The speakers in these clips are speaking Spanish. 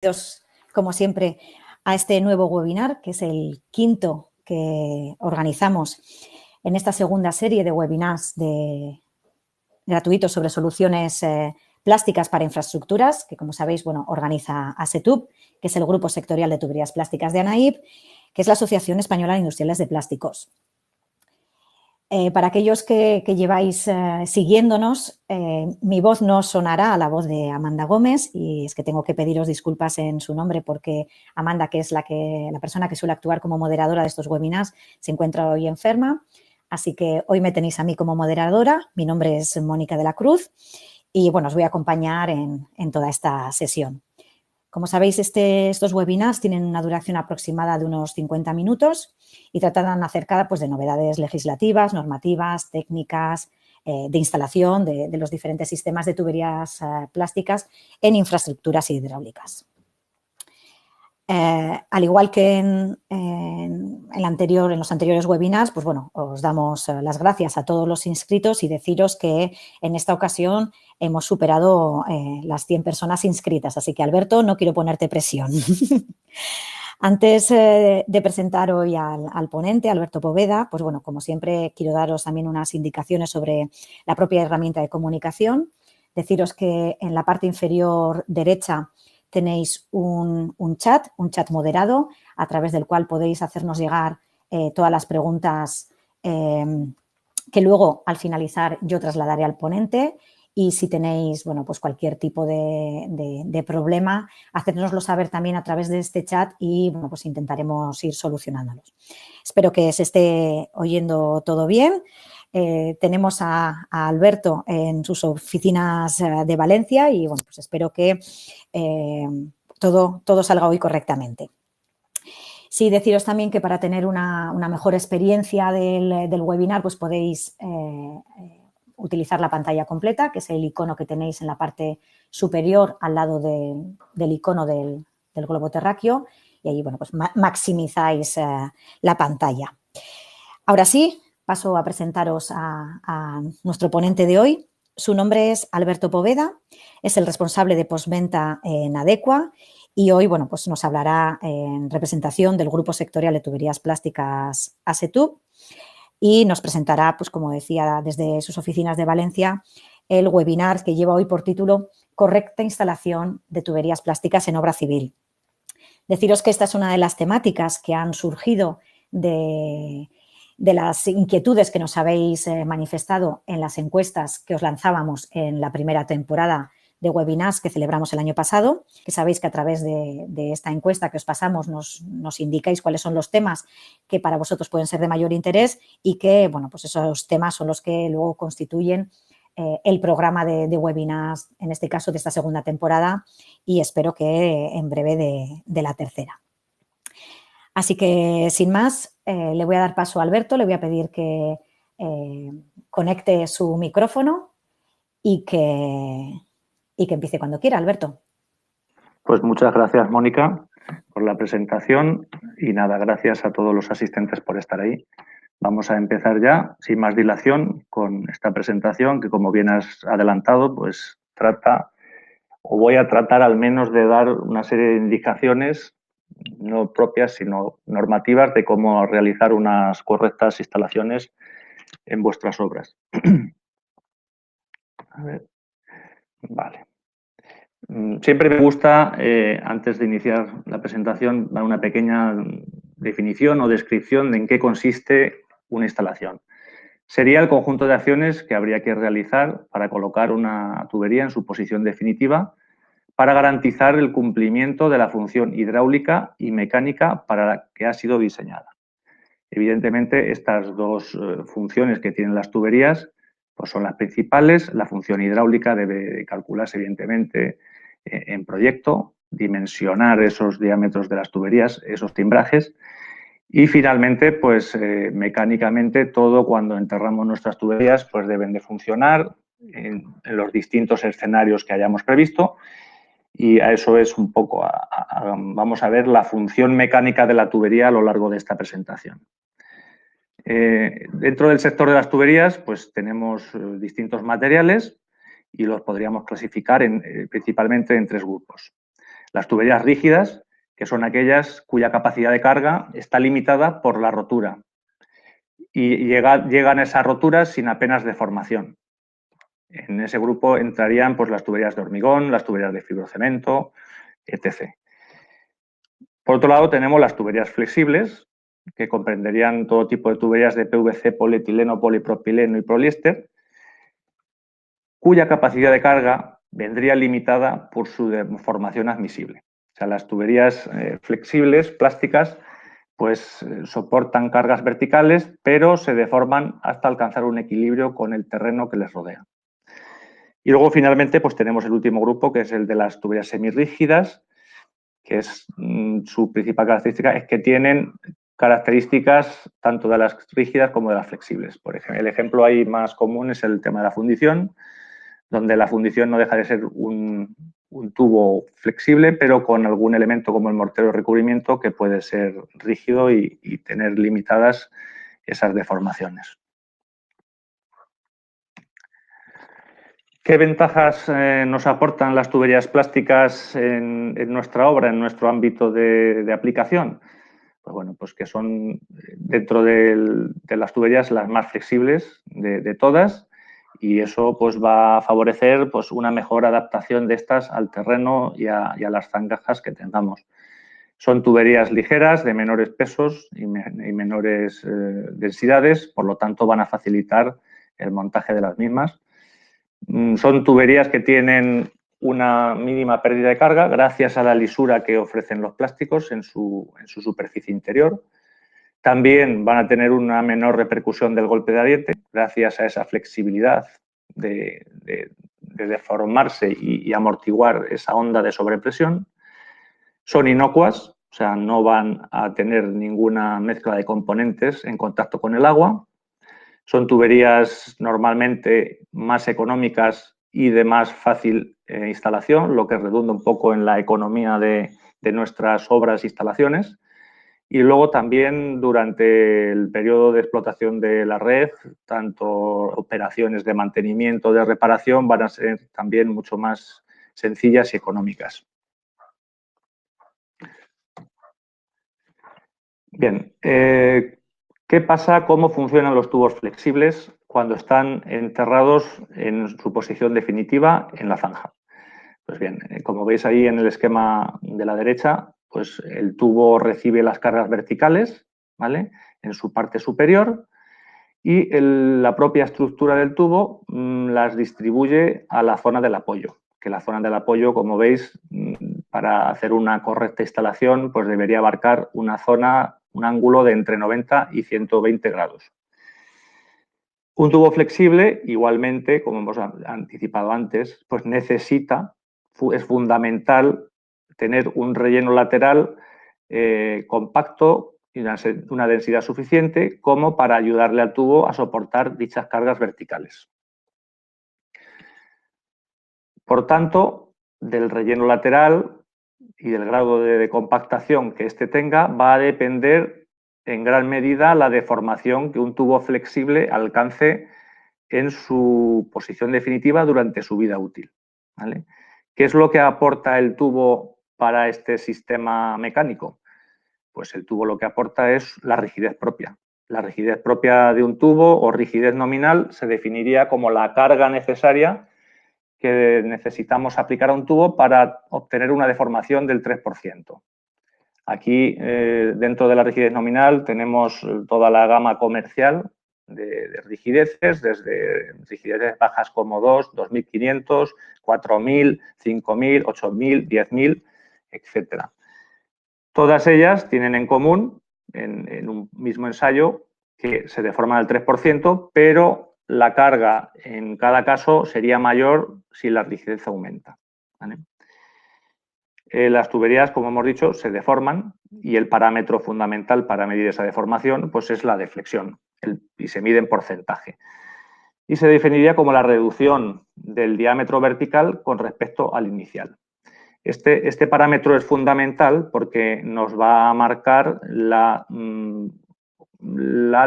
Bienvenidos, como siempre, a este nuevo webinar, que es el quinto que organizamos en esta segunda serie de webinars gratuitos sobre soluciones plásticas para infraestructuras, que, como sabéis, organiza ASETUB, que es el Grupo Sectorial de Tuberías Plásticas de ANAIP, que es la Asociación Española de Industriales de Plásticos. Para aquellos que lleváis siguiéndonos, mi voz no sonará a la voz de Amanda Gómez, y es que tengo que pediros disculpas en su nombre porque Amanda, que es la persona que suele actuar como moderadora de estos webinars, se encuentra hoy enferma. Así que hoy me tenéis a mí como moderadora. Mi nombre es Mónica de la Cruz y os voy a acompañar en toda esta sesión. Como sabéis, estos webinars tienen una duración aproximada de unos 50 minutos y tratan acerca de novedades legislativas, normativas, técnicas, de instalación de los diferentes sistemas de tuberías plásticas en infraestructuras hidráulicas. Al igual que en los anteriores webinars, os damos las gracias a todos los inscritos y deciros que en esta ocasión hemos superado las 100 personas inscritas. Así que, Alberto, no quiero ponerte presión. Antes de presentar hoy al ponente, Alberto Poveda, como siempre, quiero daros también unas indicaciones sobre la propia herramienta de comunicación. Deciros que en la parte inferior derecha tenéis un chat moderado a través del cual podéis hacernos llegar todas las preguntas que luego, al finalizar, yo trasladaré al ponente. Y si tenéis cualquier tipo de problema, hacérnoslo saber también a través de este chat y intentaremos ir solucionándolos. Espero que se esté oyendo todo bien. Tenemos a Alberto en sus oficinas de Valencia y espero que todo salga hoy correctamente. Sí, deciros también que para tener una mejor experiencia del webinar, podéis utilizar la pantalla completa, que es el icono que tenéis en la parte superior al lado del icono del globo terráqueo, y ahí maximizáis la pantalla. Ahora sí, paso a presentaros a nuestro ponente de hoy. Su nombre es Alberto Poveda, es el responsable de postventa en Adecua y hoy nos hablará en representación del Grupo Sectorial de Tuberías Plásticas ASETUB y nos presentará, como decía, desde sus oficinas de Valencia, el webinar que lleva hoy por título Correcta instalación de tuberías plásticas en obra civil. Deciros que esta es una de las temáticas que han surgido de las inquietudes que nos habéis manifestado en las encuestas que os lanzábamos en la primera temporada de webinars que celebramos el año pasado, que sabéis que a través de esta encuesta que os pasamos nos indicáis cuáles son los temas que para vosotros pueden ser de mayor interés y que, esos temas son los que luego constituyen el programa de webinars, en este caso de esta segunda temporada y espero que en breve de la tercera. Así que, sin más, le voy a dar paso a Alberto, le voy a pedir que conecte su micrófono y que empiece cuando quiera, Alberto. Pues muchas gracias, Mónica, por la presentación y nada, gracias a todos los asistentes por estar ahí. Vamos a empezar ya, sin más dilación, con esta presentación que, como bien has adelantado, voy a tratar al menos de dar una serie de indicaciones, no propias, sino normativas, de cómo realizar unas correctas instalaciones en vuestras obras. A ver. Vale. Siempre me gusta, antes de iniciar la presentación, dar una pequeña definición o descripción de en qué consiste una instalación. Sería el conjunto de acciones que habría que realizar para colocar una tubería en su posición definitiva para garantizar el cumplimiento de la función hidráulica y mecánica para la que ha sido diseñada. Evidentemente, estas dos funciones que tienen las tuberías son las principales. La función hidráulica debe calcularse, evidentemente, en proyecto, dimensionar esos diámetros de las tuberías, esos timbrajes. Y finalmente, mecánicamente, todo cuando enterramos nuestras tuberías, deben de funcionar en los distintos escenarios que hayamos previsto. Y a eso es un poco, vamos a ver la función mecánica de la tubería a lo largo de esta presentación. Dentro del sector de las tuberías, tenemos distintos materiales y los podríamos clasificar principalmente en tres grupos. Las tuberías rígidas, que son aquellas cuya capacidad de carga está limitada por la rotura y llegan esas roturas sin apenas deformación. En ese grupo entrarían pues, las tuberías de hormigón, las tuberías de fibrocemento, etc. Por otro lado, tenemos las tuberías flexibles, que comprenderían todo tipo de tuberías de PVC, polietileno, polipropileno y poliéster, cuya capacidad de carga vendría limitada por su deformación admisible. O sea, las tuberías flexibles, plásticas, pues soportan cargas verticales, pero se deforman hasta alcanzar un equilibrio con el terreno que les rodea. Y luego, finalmente, pues tenemos el último grupo, que es el de las tuberías semirrígidas, que es su principal característica, es que tienen características tanto de las rígidas como de las flexibles. Por ejemplo, el ejemplo ahí más común es el tema de la fundición, donde la fundición no deja de ser un tubo flexible, pero con algún elemento como el mortero de recubrimiento que puede ser rígido y tener limitadas esas deformaciones. ¿Qué ventajas nos aportan las tuberías plásticas en nuestra obra, en nuestro ámbito de aplicación? Pues bueno, pues que son dentro de las tuberías las más flexibles de todas, y eso pues va a favorecer pues una mejor adaptación de estas al terreno y a las zanjas que tengamos. Son tuberías ligeras, de menores pesos y menores densidades, por lo tanto van a facilitar el montaje de las mismas. Son tuberías que tienen una mínima pérdida de carga gracias a la lisura que ofrecen los plásticos en su superficie interior. También van a tener una menor repercusión del golpe de ariete gracias a esa flexibilidad de deformarse y amortiguar esa onda de sobrepresión. Son inocuas, o sea, no van a tener ninguna mezcla de componentes en contacto con el agua. Son tuberías normalmente más económicas y de más fácil instalación, lo que redunda un poco en la economía de nuestras obras e instalaciones. Y luego también durante el periodo de explotación de la red, tanto operaciones de mantenimiento, de reparación, van a ser también mucho más sencillas y económicas. Bien, ¿qué pasa? ¿Cómo funcionan los tubos flexibles cuando están enterrados en su posición definitiva en la zanja? Pues bien, como veis ahí en el esquema de la derecha, pues el tubo recibe las cargas verticales, ¿vale?, en su parte superior, y la propia estructura del tubo las distribuye a la zona del apoyo, que la zona del apoyo, como veis, para hacer una correcta instalación, pues debería abarcar una zona, un ángulo de entre 90 y 120 grados. Un tubo flexible, igualmente, como hemos anticipado antes, pues es fundamental tener un relleno lateral compacto y una densidad suficiente como para ayudarle al tubo a soportar dichas cargas verticales. Por tanto, del relleno lateral y del grado de compactación que éste tenga va a depender en gran medida la deformación que un tubo flexible alcance en su posición definitiva durante su vida útil, ¿vale? ¿Qué es lo que aporta el tubo para este sistema mecánico? Pues el tubo lo que aporta es la rigidez propia. La rigidez propia de un tubo o rigidez nominal se definiría como la carga necesaria que necesitamos aplicar a un tubo para obtener una deformación del 3%. Aquí, dentro de la rigidez nominal, tenemos toda la gama comercial de rigideces, desde rigideces bajas como 2, 2.500, 4.000, 5.000, 8.000, 10.000, etc. Todas ellas tienen en común, en un mismo ensayo, que se deforman al 3%, pero la carga en cada caso sería mayor si la rigidez aumenta, ¿vale? Las tuberías, como hemos dicho, se deforman y el parámetro fundamental para medir esa deformación pues es la deflexión y se mide en porcentaje. Y se definiría como la reducción del diámetro vertical con respecto al inicial. Este parámetro es fundamental porque nos va a marcar la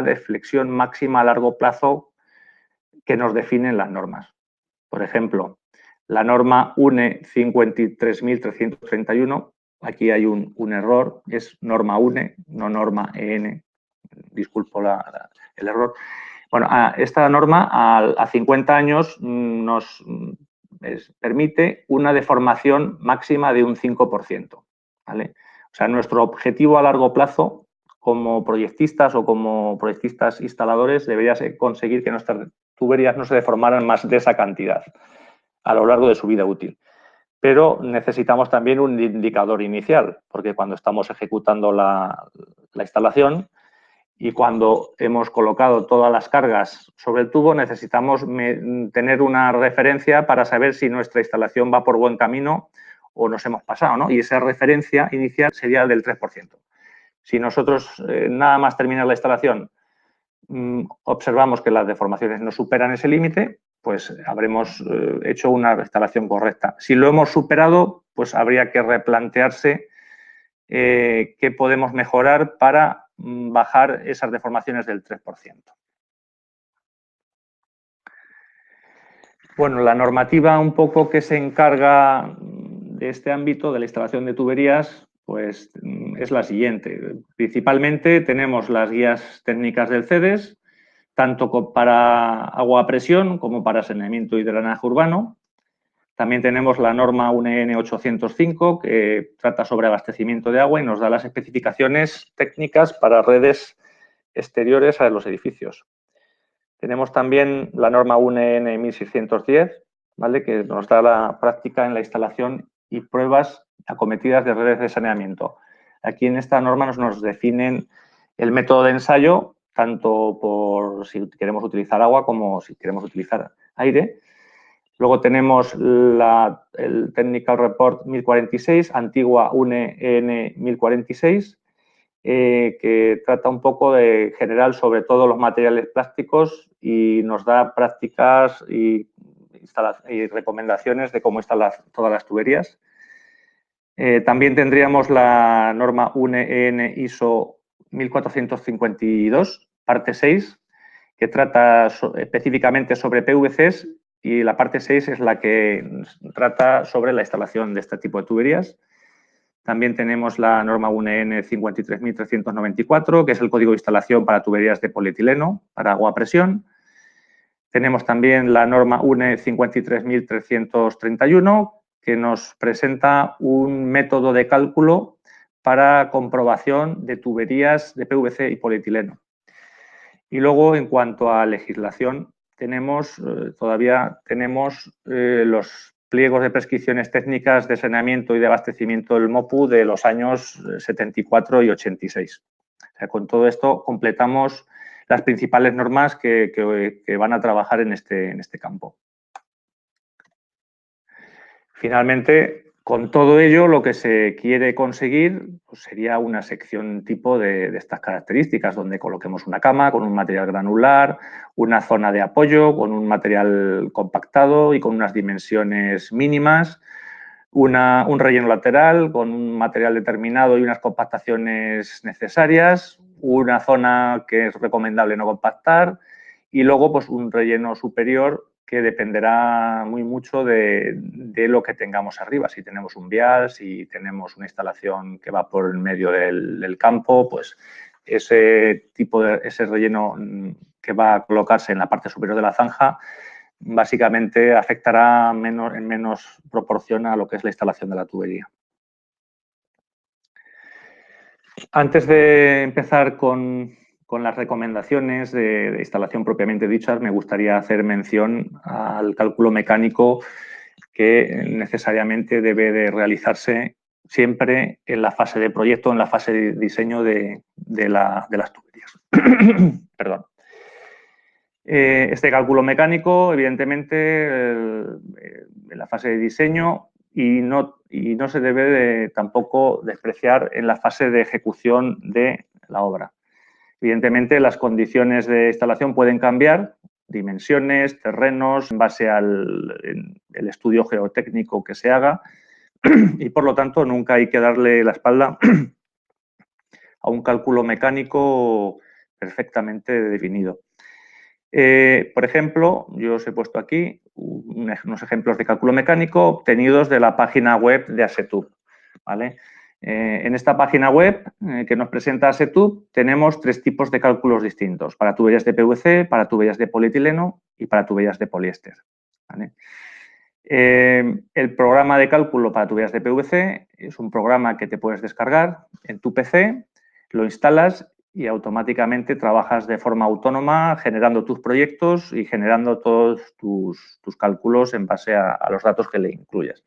deflexión máxima a largo plazo que nos definen las normas. Por ejemplo, la norma UNE 53.331. Aquí hay un error, es norma UNE, no norma EN. Disculpo el error. Bueno, esta norma a 50 años nos permite una deformación máxima de un 5%. ¿Vale? O sea, nuestro objetivo a largo plazo como proyectistas o como proyectistas instaladores debería ser conseguir que nuestras tuberías no se deformaran más de esa cantidad a lo largo de su vida útil. Pero necesitamos también un indicador inicial, porque cuando estamos ejecutando la instalación y cuando hemos colocado todas las cargas sobre el tubo, necesitamos tener una referencia para saber si nuestra instalación va por buen camino o nos hemos pasado, ¿no? Y esa referencia inicial sería del 3%. Si nosotros, nada más terminar la instalación, observamos que las deformaciones no superan ese límite, pues habremos hecho una instalación correcta. Si lo hemos superado, pues habría que replantearse qué podemos mejorar para bajar esas deformaciones del 3%. Bueno, la normativa un poco que se encarga de este ámbito, de la instalación de tuberías, pues es la siguiente. Principalmente tenemos las guías técnicas del CEDES, tanto para agua a presión como para saneamiento y drenaje urbano. También tenemos la norma UNE 805, que trata sobre abastecimiento de agua y nos da las especificaciones técnicas para redes exteriores a los edificios. Tenemos también la norma UNE 1610, ¿vale? Que nos da la práctica en la instalación y pruebas acometidas de redes de saneamiento. Aquí en esta norma nos definen el método de ensayo, tanto por si queremos utilizar agua como si queremos utilizar aire. Luego tenemos el Technical Report 1046, antigua UNE EN 1046, que trata un poco de general sobre todo los materiales plásticos y nos da prácticas y recomendaciones de cómo están todas las tuberías. También tendríamos la norma UNE EN ISO 1452, parte 6, que trata específicamente sobre PVCs, y la parte 6 es la que trata sobre la instalación de este tipo de tuberías. También tenemos la norma UNE EN 53.394, que es el código de instalación para tuberías de polietileno para agua a presión. Tenemos también la norma UNE 53.331, que nos presenta un método de cálculo para comprobación de tuberías de PVC y polietileno. Y luego, en cuanto a legislación, todavía tenemos los pliegos de prescripciones técnicas de saneamiento y de abastecimiento del MOPU de los años 74 y 86. O sea, con todo esto completamos las principales normas que van a trabajar en este campo. Finalmente, con todo ello, lo que se quiere conseguir pues, sería una sección tipo de estas características, donde coloquemos una cama con un material granular, una zona de apoyo con un material compactado y con unas dimensiones mínimas, un relleno lateral con un material determinado y unas compactaciones necesarias, una zona que es recomendable no compactar y luego pues, un relleno superior que dependerá muy mucho de lo que tengamos arriba. Si tenemos un vial, si tenemos una instalación que va por el medio del campo, pues ese relleno que va a colocarse en la parte superior de la zanja básicamente afectará en menos proporción a lo que es la instalación de la tubería. Antes de empezar con las recomendaciones de instalación propiamente dichas, me gustaría hacer mención al cálculo mecánico que necesariamente debe de realizarse siempre en la fase de proyecto, en la fase de diseño de las tuberías. Perdón. Este cálculo mecánico, evidentemente, en la fase de diseño y no se debe tampoco despreciar en la fase de ejecución de la obra. Evidentemente, las condiciones de instalación pueden cambiar, dimensiones, terrenos, en base al estudio geotécnico que se haga y, por lo tanto, nunca hay que darle la espalda a un cálculo mecánico perfectamente definido. Por ejemplo, yo os he puesto aquí unos ejemplos de cálculo mecánico obtenidos de la página web de Asetub, ¿vale? En esta página web que nos presenta Asetub tenemos 3 tipos de cálculos distintos, para tuberías de PVC, para tuberías de polietileno y para tuberías de poliéster, ¿vale? El programa de cálculo para tuberías de PVC es un programa que te puedes descargar en tu PC, lo instalas y automáticamente trabajas de forma autónoma generando tus proyectos y generando todos tus cálculos en base a los datos que le incluyas.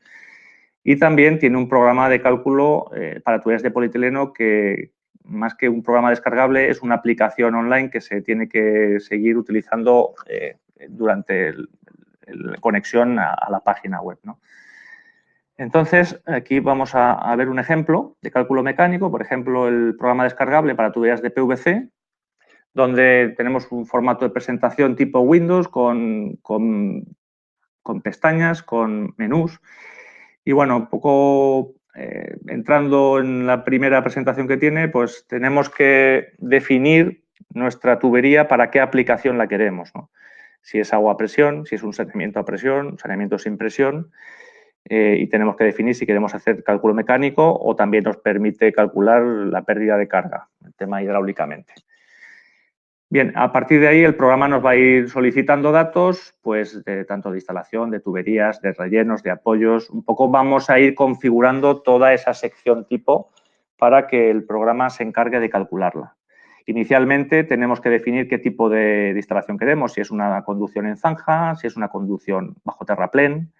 Y también tiene un programa de cálculo para tuberías de polietileno que, más que un programa descargable, es una aplicación online que se tiene que seguir utilizando durante la conexión a la página web, ¿no? Entonces, aquí vamos a ver un ejemplo de cálculo mecánico, por ejemplo, el programa descargable para tuberías de PVC, donde tenemos un formato de presentación tipo Windows con pestañas, con menús. Y bueno, un poco entrando en la primera presentación que tiene, pues tenemos que definir nuestra tubería para qué aplicación la queremos, ¿no? Si es agua a presión, si es un saneamiento a presión, saneamiento sin presión. Y tenemos que definir si queremos hacer cálculo mecánico o también nos permite calcular la pérdida de carga, el tema hidráulicamente. Bien, a partir de ahí el programa nos va a ir solicitando datos, pues tanto de instalación, de tuberías, de rellenos, de apoyos. Un poco vamos a ir configurando toda esa sección tipo para que el programa se encargue de calcularla. Inicialmente tenemos que definir qué tipo de instalación queremos, si es una conducción en zanja, si es una conducción bajo terraplén,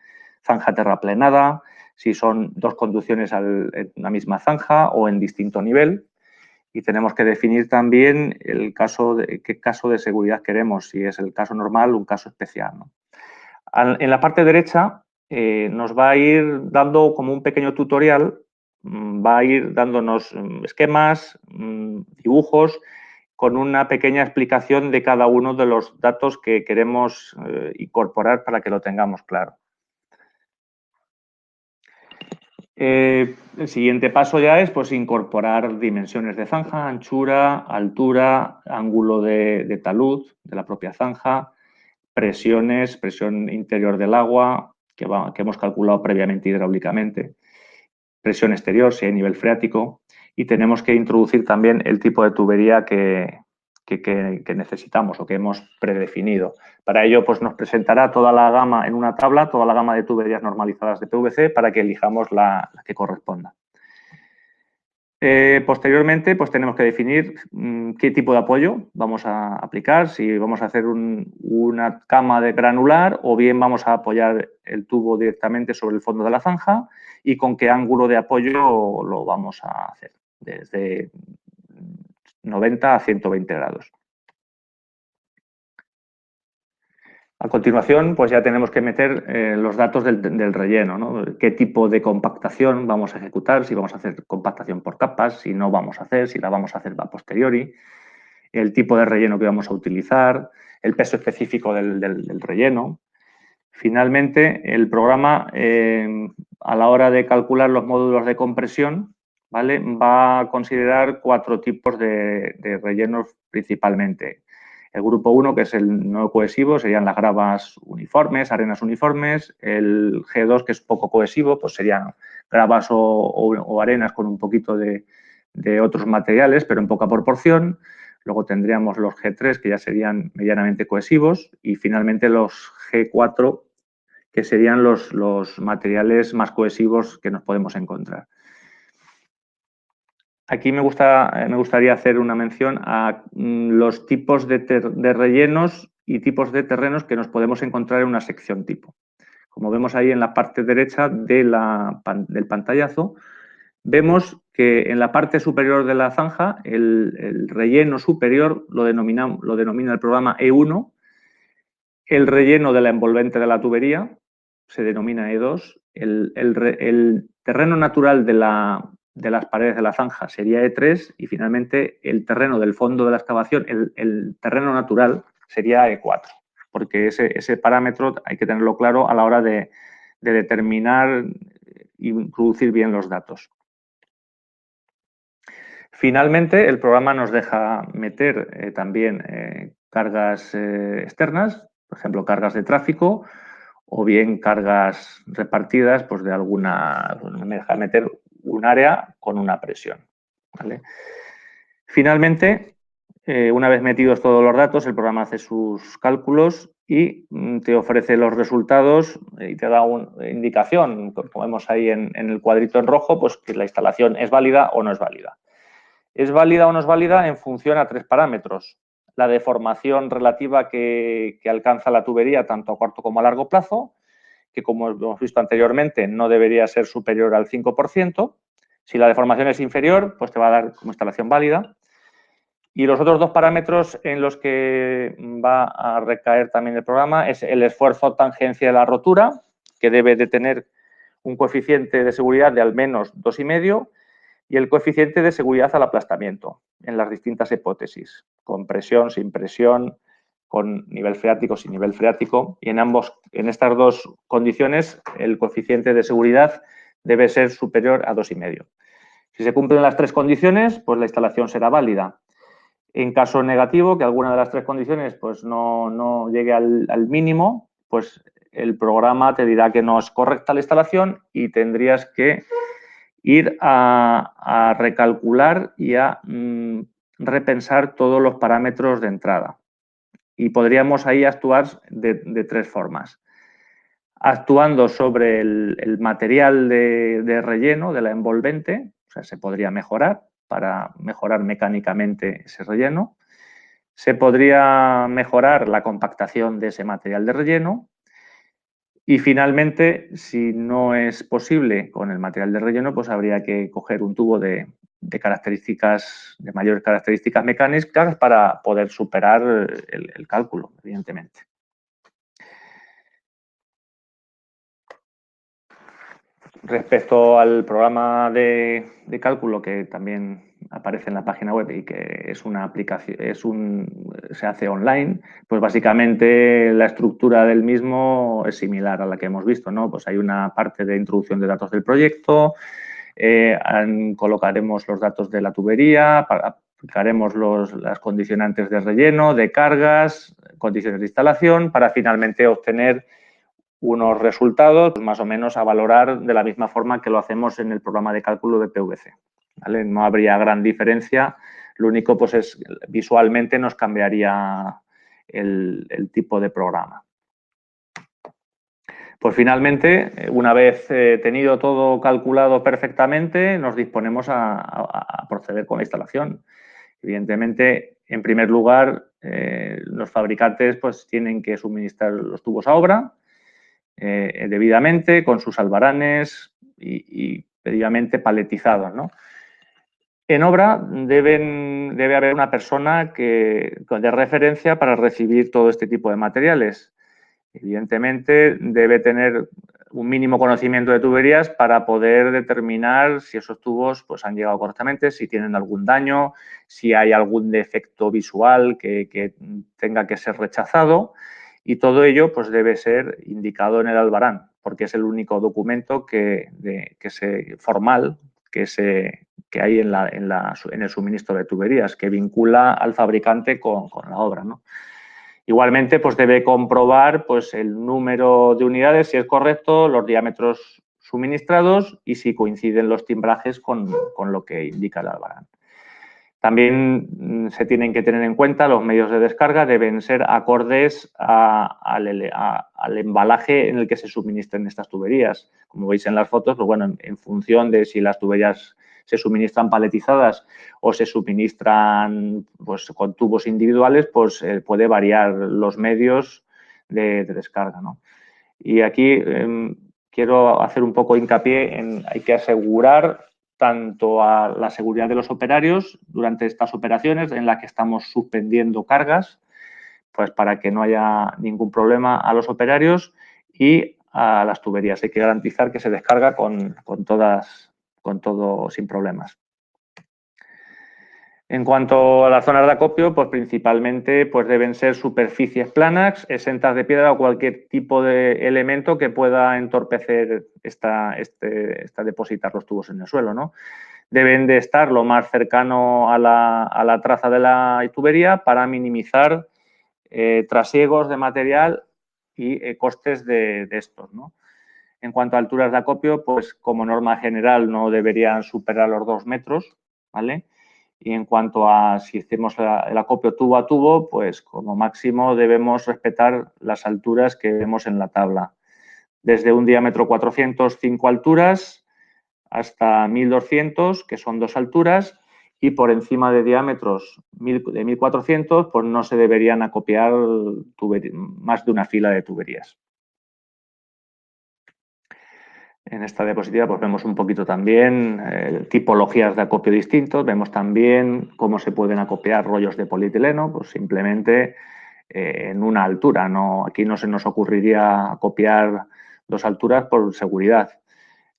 zanja terraplenada, si son 2 conducciones en la misma zanja o en distinto nivel. Y tenemos que definir también qué caso de seguridad queremos, si es el caso normal o un caso especial, ¿no? En la parte derecha nos va a ir dando como un pequeño tutorial, va a ir dándonos esquemas, dibujos, con una pequeña explicación de cada uno de los datos que queremos incorporar para que lo tengamos claro. El siguiente paso ya es pues, incorporar dimensiones de zanja, anchura, altura, ángulo de talud de la propia zanja, presiones, presión interior del agua que hemos calculado previamente hidráulicamente, presión exterior si hay nivel freático y tenemos que introducir también el tipo de tubería que necesitamos o que hemos predefinido. Para ello, pues nos presentará toda la gama en una tabla, toda la gama de tuberías normalizadas de PVC para que elijamos la que corresponda. Posteriormente, pues tenemos que definir qué tipo de apoyo vamos a aplicar, si vamos a hacer una cama de granular o bien vamos a apoyar el tubo directamente sobre el fondo de la zanja y con qué ángulo de apoyo lo vamos a hacer, desde 90 a 120 grados. A continuación, pues ya tenemos que meter los datos del relleno, ¿no? Qué tipo de compactación vamos a ejecutar, si vamos a hacer compactación por capas, si no vamos a hacer, si la vamos a hacer a posteriori, el tipo de relleno que vamos a utilizar, el peso específico del relleno. Finalmente, el programa, a la hora de calcular los módulos de compresión, ¿vale? Va a considerar 4 tipos de rellenos principalmente. El grupo 1, que es el no cohesivo, serían las gravas uniformes, arenas uniformes. El G2, que es poco cohesivo, pues serían gravas o arenas con un poquito de otros materiales, pero en poca proporción. Luego tendríamos los G3, que ya serían medianamente cohesivos. Y finalmente los G4, que serían los materiales más cohesivos que nos podemos encontrar. Aquí me gustaría hacer una mención a los tipos de rellenos y tipos de terrenos que nos podemos encontrar en una sección tipo. Como vemos ahí en la parte derecha del pantallazo, vemos que en la parte superior de la zanja, el relleno superior lo denomina el programa E1, el relleno de la envolvente de la tubería se denomina E2, el terreno natural de las paredes de la zanja sería E3 y finalmente el terreno del fondo de la excavación, el terreno natural sería E4, porque ese parámetro hay que tenerlo claro a la hora de determinar y introducir bien los datos. Finalmente, el programa nos deja meter también cargas externas, por ejemplo, cargas de tráfico o bien cargas repartidas, pues de alguna, me deja meter un área con una presión, ¿vale? Finalmente, una vez metidos todos los datos, el programa hace sus cálculos y te ofrece los resultados y te da una indicación, como vemos ahí en el cuadrito en rojo, pues que la instalación es válida o no es válida. Es válida o no es válida en función a 3 parámetros. La deformación relativa que alcanza la tubería tanto a corto como a largo plazo, que como hemos visto anteriormente no debería ser superior al 5%. Si la deformación es inferior, pues te va a dar como instalación válida. Y los otros 2 parámetros en los que va a recaer también el programa es el esfuerzo tangencia de la rotura, que debe de tener un coeficiente de seguridad de al menos 2,5, y el coeficiente de seguridad al aplastamiento en las distintas hipótesis, con presión, sin presión, con nivel freático, sin nivel freático. Y en estas 2 condiciones, el coeficiente de seguridad debe ser superior a 2,5. Si se cumplen las 3 condiciones, pues la instalación será válida. En caso negativo, que alguna de las 3 condiciones pues no llegue al mínimo, pues el programa te dirá que no es correcta la instalación y tendrías que ir a recalcular y a repensar todos los parámetros de entrada. Y podríamos ahí actuar de 3 formas. Actuando sobre el material de relleno, de la envolvente, o sea, se podría mejorar para mejorar mecánicamente ese relleno. Se podría mejorar la compactación de ese material de relleno. Y finalmente, si no es posible con el material de relleno, pues habría que coger un tubo de características, de mayores características mecánicas para poder superar el cálculo, evidentemente. Respecto al programa de cálculo que también aparece en la página web y que es una aplicación, se hace online, pues básicamente la estructura del mismo es similar a la que hemos visto, ¿no? Pues hay una parte de introducción de datos del proyecto, colocaremos los datos de la tubería, aplicaremos las condicionantes de relleno, de cargas, condiciones de instalación, para finalmente obtener unos resultados más o menos a valorar de la misma forma que lo hacemos en el programa de cálculo de PVC, ¿vale? No habría gran diferencia, lo único pues es visualmente nos cambiaría el tipo de programa. Pues finalmente, una vez tenido todo calculado perfectamente, nos disponemos a proceder con la instalación. Evidentemente, en primer lugar, los fabricantes pues tienen que suministrar los tubos a obra, debidamente, con sus albaranes y debidamente paletizados, ¿no? En obra debe haber una persona de referencia para recibir todo este tipo de materiales. Evidentemente, debe tener un mínimo conocimiento de tuberías para poder determinar si esos tubos pues, han llegado correctamente, si tienen algún daño, si hay algún defecto visual que tenga que ser rechazado. Y todo ello pues, debe ser indicado en el albarán, porque es el único documento formal que hay en el suministro de tuberías, que vincula al fabricante con la obra, ¿no? Igualmente, pues debe comprobar pues, el número de unidades, si es correcto, los diámetros suministrados y si coinciden los timbrajes con lo que indica el albarán. También se tienen que tener en cuenta los medios de descarga, deben ser acordes al embalaje en el que se suministren estas tuberías. Como veis en las fotos, pues bueno, en función de si las tuberías se suministran paletizadas o se suministran pues, con tubos individuales, pues puede variar los medios de descarga, ¿no? Y aquí quiero hacer un poco hincapié en hay que asegurar tanto a la seguridad de los operarios durante estas operaciones en las que estamos suspendiendo cargas, pues para que no haya ningún problema a los operarios y a las tuberías. Hay que garantizar que se descarga con todo sin problemas. En cuanto a las zonas de acopio, pues principalmente pues deben ser superficies planas, exentas de piedra o cualquier tipo de elemento que pueda entorpecer depositar los tubos en el suelo, ¿no? deben de estar lo más cercano a la traza de la tubería para minimizar trasiegos de material y costes de estos, ¿no? En cuanto a alturas de acopio, pues como norma general no deberían superar los 2 metros, ¿vale? Y en cuanto a si hacemos el acopio tubo a tubo, pues como máximo debemos respetar las alturas que vemos en la tabla. Desde un diámetro 400, 5 alturas, hasta 1200, que son 2 alturas, y por encima de diámetros de 1400, pues no se deberían acopiar más de una fila de tuberías. En esta diapositiva pues vemos un poquito también tipologías de acopio distintos, vemos también cómo se pueden acopiar rollos de polietileno, pues simplemente en una altura. No, aquí no se nos ocurriría acopiar 2 alturas por seguridad.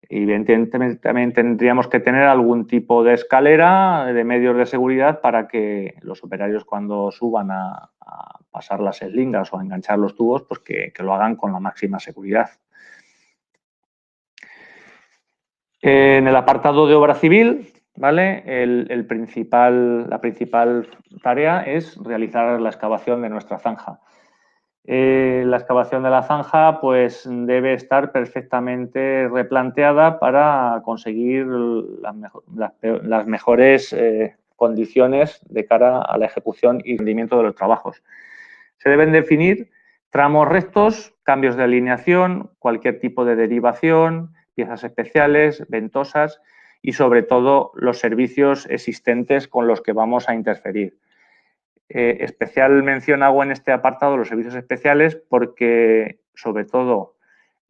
Evidentemente también tendríamos que tener algún tipo de escalera de medios de seguridad para que los operarios cuando suban a pasar las eslingas o a enganchar los tubos, pues que lo hagan con la máxima seguridad. En el apartado de obra civil, ¿vale? La principal tarea es realizar la excavación de nuestra zanja. La excavación de la zanja pues, debe estar perfectamente replanteada para conseguir las mejores condiciones de cara a la ejecución y rendimiento de los trabajos. Se deben definir tramos rectos, cambios de alineación, cualquier tipo de derivación, piezas especiales, ventosas y, sobre todo, los servicios existentes con los que vamos a interferir. Especial mención hago en este apartado los servicios especiales porque, sobre todo,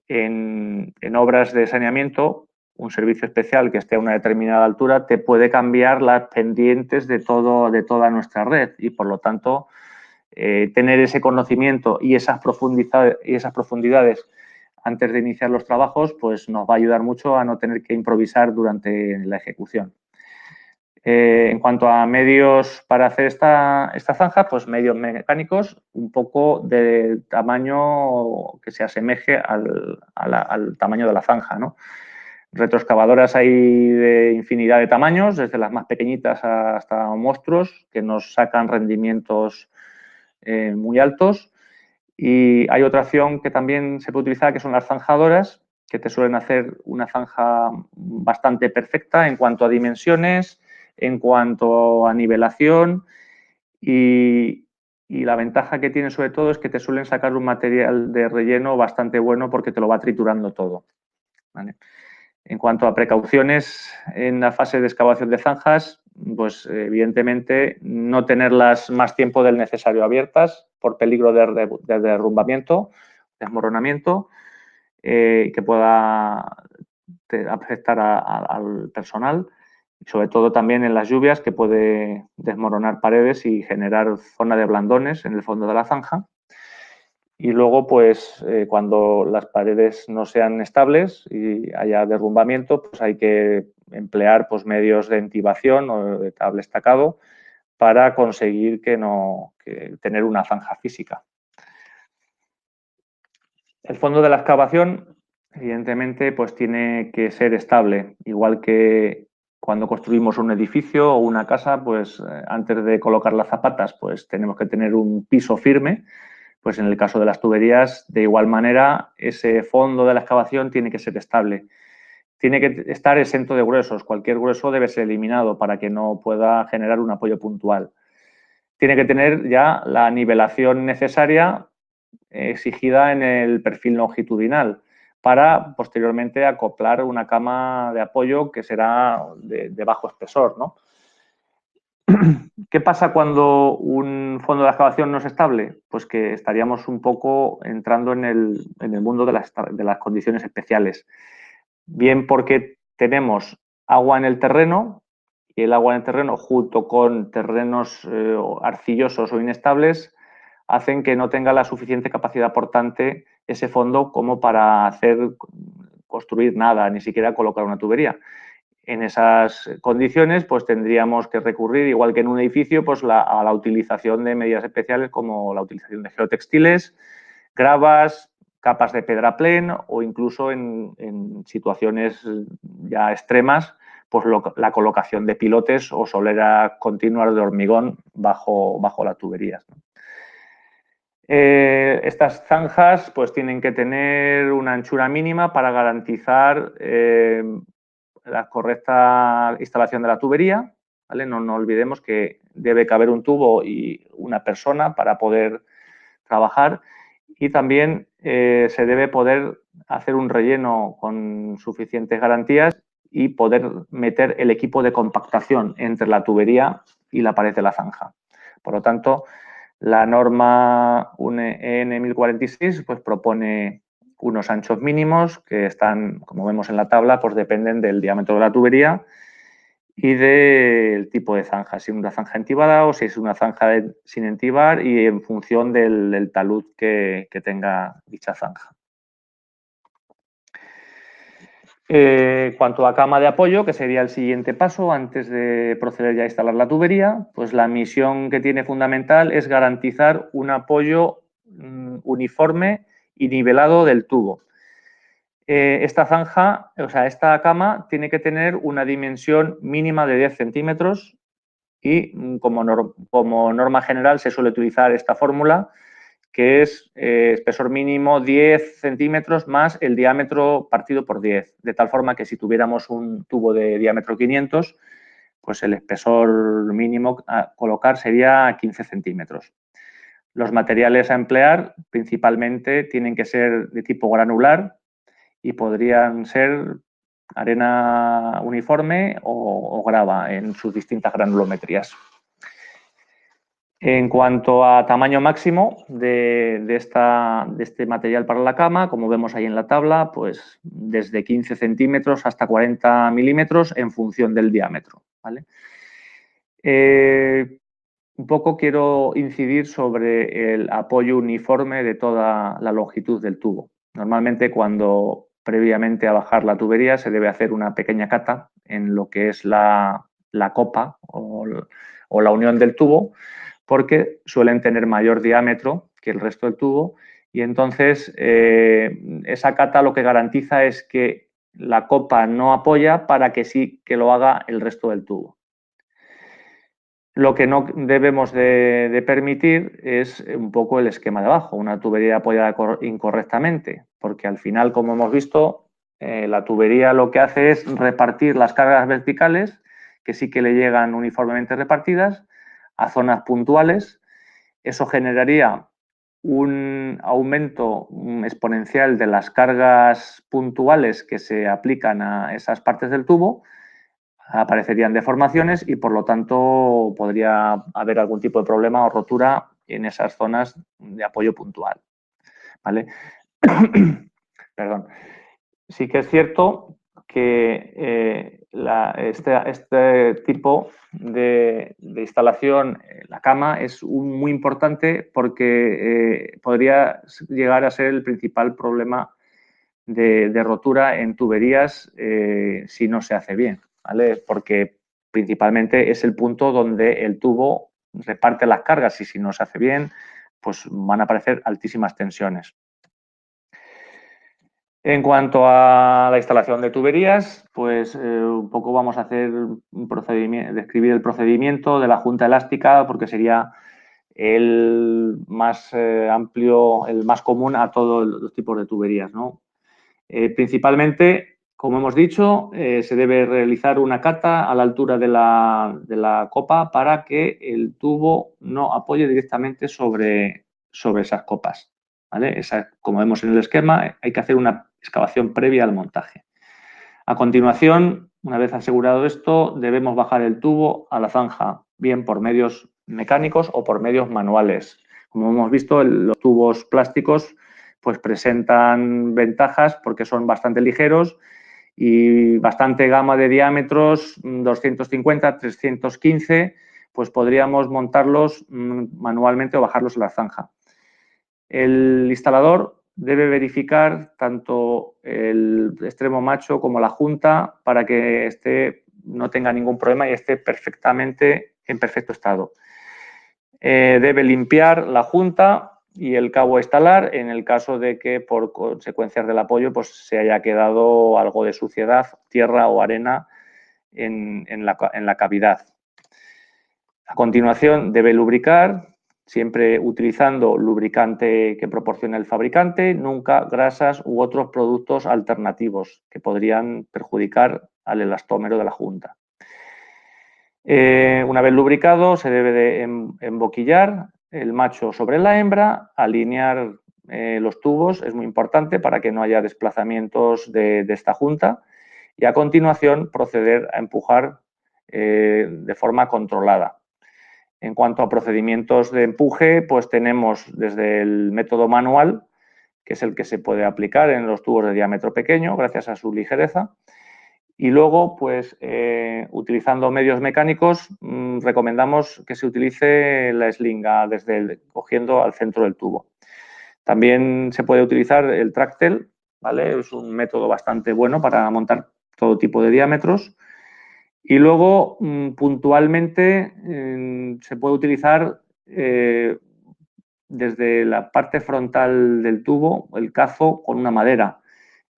en obras de saneamiento, un servicio especial que esté a una determinada altura te puede cambiar las pendientes de toda nuestra red y, por lo tanto, tener ese conocimiento y esas profundidades antes de iniciar los trabajos, pues nos va a ayudar mucho a no tener que improvisar durante la ejecución. En cuanto a medios para hacer esta zanja, pues medios mecánicos, un poco de tamaño que se asemeje al tamaño de la zanja, ¿no? Retroexcavadoras hay de infinidad de tamaños, desde las más pequeñitas hasta monstruos, que nos sacan rendimientos muy altos. Y hay otra opción que también se puede utilizar, que son las zanjadoras, que te suelen hacer una zanja bastante perfecta en cuanto a dimensiones, en cuanto a nivelación y la ventaja que tiene sobre todo es que te suelen sacar un material de relleno bastante bueno porque te lo va triturando todo, ¿vale? En cuanto a precauciones en la fase de excavación de zanjas, pues evidentemente no tenerlas más tiempo del necesario abiertas por peligro de derrumbamiento, desmoronamiento, que pueda afectar al personal. Y sobre todo también en las lluvias, que puede desmoronar paredes y generar zona de blandones en el fondo de la zanja. Y luego, pues, cuando las paredes no sean estables y haya derrumbamiento, pues hay que emplear pues, medios de intibación o de cable estacado para conseguir que tener una zanja física. El fondo de la excavación, evidentemente, pues tiene que ser estable, igual que cuando construimos un edificio o una casa, pues antes de colocar las zapatas, pues tenemos que tener un piso firme. Pues en el caso de las tuberías, de igual manera, ese fondo de la excavación tiene que ser estable. Tiene que estar exento de gruesos. Cualquier grueso debe ser eliminado para que no pueda generar un apoyo puntual. Tiene que tener ya la nivelación necesaria exigida en el perfil longitudinal para posteriormente acoplar una cama de apoyo que será de bajo espesor, ¿no? ¿Qué pasa cuando un fondo de excavación no es estable? Pues que estaríamos un poco entrando en el mundo de las condiciones especiales. Bien porque tenemos agua en el terreno y el agua en el terreno junto con terrenos arcillosos o inestables hacen que no tenga la suficiente capacidad portante ese fondo como para construir nada, ni siquiera colocar una tubería. En esas condiciones, pues tendríamos que recurrir, igual que en un edificio, pues a la utilización de medidas especiales como la utilización de geotextiles, gravas, capas de pedraplén o incluso en situaciones ya extremas, pues la colocación de pilotes o soleras continuas de hormigón bajo las tuberías, ¿no? Estas zanjas pues tienen que tener una anchura mínima para garantizar la correcta instalación de la tubería, ¿vale? No olvidemos que debe caber un tubo y una persona para poder trabajar, y también se debe poder hacer un relleno con suficientes garantías y poder meter el equipo de compactación entre la tubería y la pared de la zanja. Por lo tanto, la norma EN 1046 pues propone unos anchos mínimos que están, como vemos en la tabla, pues dependen del diámetro de la tubería y del tipo de zanja, si es una zanja entibada o si es una zanja sin entibar, y en función del talud que tenga dicha zanja. Cuanto a cama de apoyo, que sería el siguiente paso antes de proceder ya a instalar la tubería, pues la misión que tiene fundamental es garantizar un apoyo uniforme y nivelado del tubo. Esta zanja, o sea, esta cama tiene que tener una dimensión mínima de 10 centímetros y como norma general se suele utilizar esta fórmula, que es espesor mínimo 10 centímetros más el diámetro partido por 10, de tal forma que si tuviéramos un tubo de diámetro 500, pues el espesor mínimo a colocar sería 15 centímetros. Los materiales a emplear principalmente tienen que ser de tipo granular y podrían ser arena uniforme o grava en sus distintas granulometrías. En cuanto a tamaño máximo de este material para la cama, como vemos ahí en la tabla, pues desde 15 centímetros hasta 40 milímetros en función del diámetro, ¿vale? Un poco quiero incidir sobre el apoyo uniforme de toda la longitud del tubo. Normalmente cuando previamente a bajar la tubería se debe hacer una pequeña cata en lo que es la copa o la unión del tubo, porque suelen tener mayor diámetro que el resto del tubo, y entonces esa cata lo que garantiza es que la copa no apoya para que sí que lo haga el resto del tubo. Lo que no debemos de permitir es un poco el esquema de abajo, una tubería apoyada incorrectamente, porque al final, como hemos visto, la tubería lo que hace es repartir las cargas verticales, que sí que le llegan uniformemente repartidas, a zonas puntuales. Eso generaría un aumento exponencial de las cargas puntuales que se aplican a esas partes del tubo, aparecerían deformaciones y por lo tanto podría haber algún tipo de problema o rotura en esas zonas de apoyo puntual, ¿vale? Perdón. Sí que es cierto que este tipo de instalación, la cama, es muy importante porque podría llegar a ser el principal problema de rotura en tuberías si no se hace bien, ¿vale? Porque principalmente es el punto donde el tubo reparte las cargas y si no se hace bien, pues van a aparecer altísimas tensiones. En cuanto a la instalación de tuberías, pues un poco vamos a hacer un procedimiento, describir el procedimiento de la junta elástica, porque sería el más amplio, el más común a todos los tipos de tuberías, ¿no? Principalmente, como hemos dicho, se debe realizar una cata a la altura de la copa para que el tubo no apoye directamente sobre esas copas, ¿vale? Como vemos en el esquema, hay que hacer una excavación previa al montaje. A continuación, una vez asegurado esto, debemos bajar el tubo a la zanja, bien por medios mecánicos o por medios manuales. Como hemos visto, los tubos plásticos pues presentan ventajas porque son bastante ligeros y bastante gama de diámetros, 250, 315, pues podríamos montarlos manualmente o bajarlos a la zanja. El instalador debe verificar tanto el extremo macho como la junta para que no tenga ningún problema y esté perfectamente en perfecto estado. Debe limpiar la junta y el cabo a instalar en el caso de que por consecuencias del apoyo pues se haya quedado algo de suciedad, tierra o arena en la cavidad. A continuación, debe lubricar, siempre utilizando lubricante que proporciona el fabricante, nunca grasas u otros productos alternativos que podrían perjudicar al elastómero de la junta. Una vez lubricado, se debe de emboquillar el macho sobre la hembra, alinear los tubos, es muy importante para que no haya desplazamientos de esta junta, y a continuación proceder a empujar de forma controlada. En cuanto a procedimientos de empuje, pues tenemos desde el método manual, que es el que se puede aplicar en los tubos de diámetro pequeño, gracias a su ligereza. Y luego, pues, utilizando medios mecánicos, recomendamos que se utilice la eslinga cogiendo al centro del tubo. También se puede utilizar el tractel, ¿vale? Es un método bastante bueno para montar todo tipo de diámetros. Y luego, puntualmente, se puede utilizar desde la parte frontal del tubo el cazo con una madera.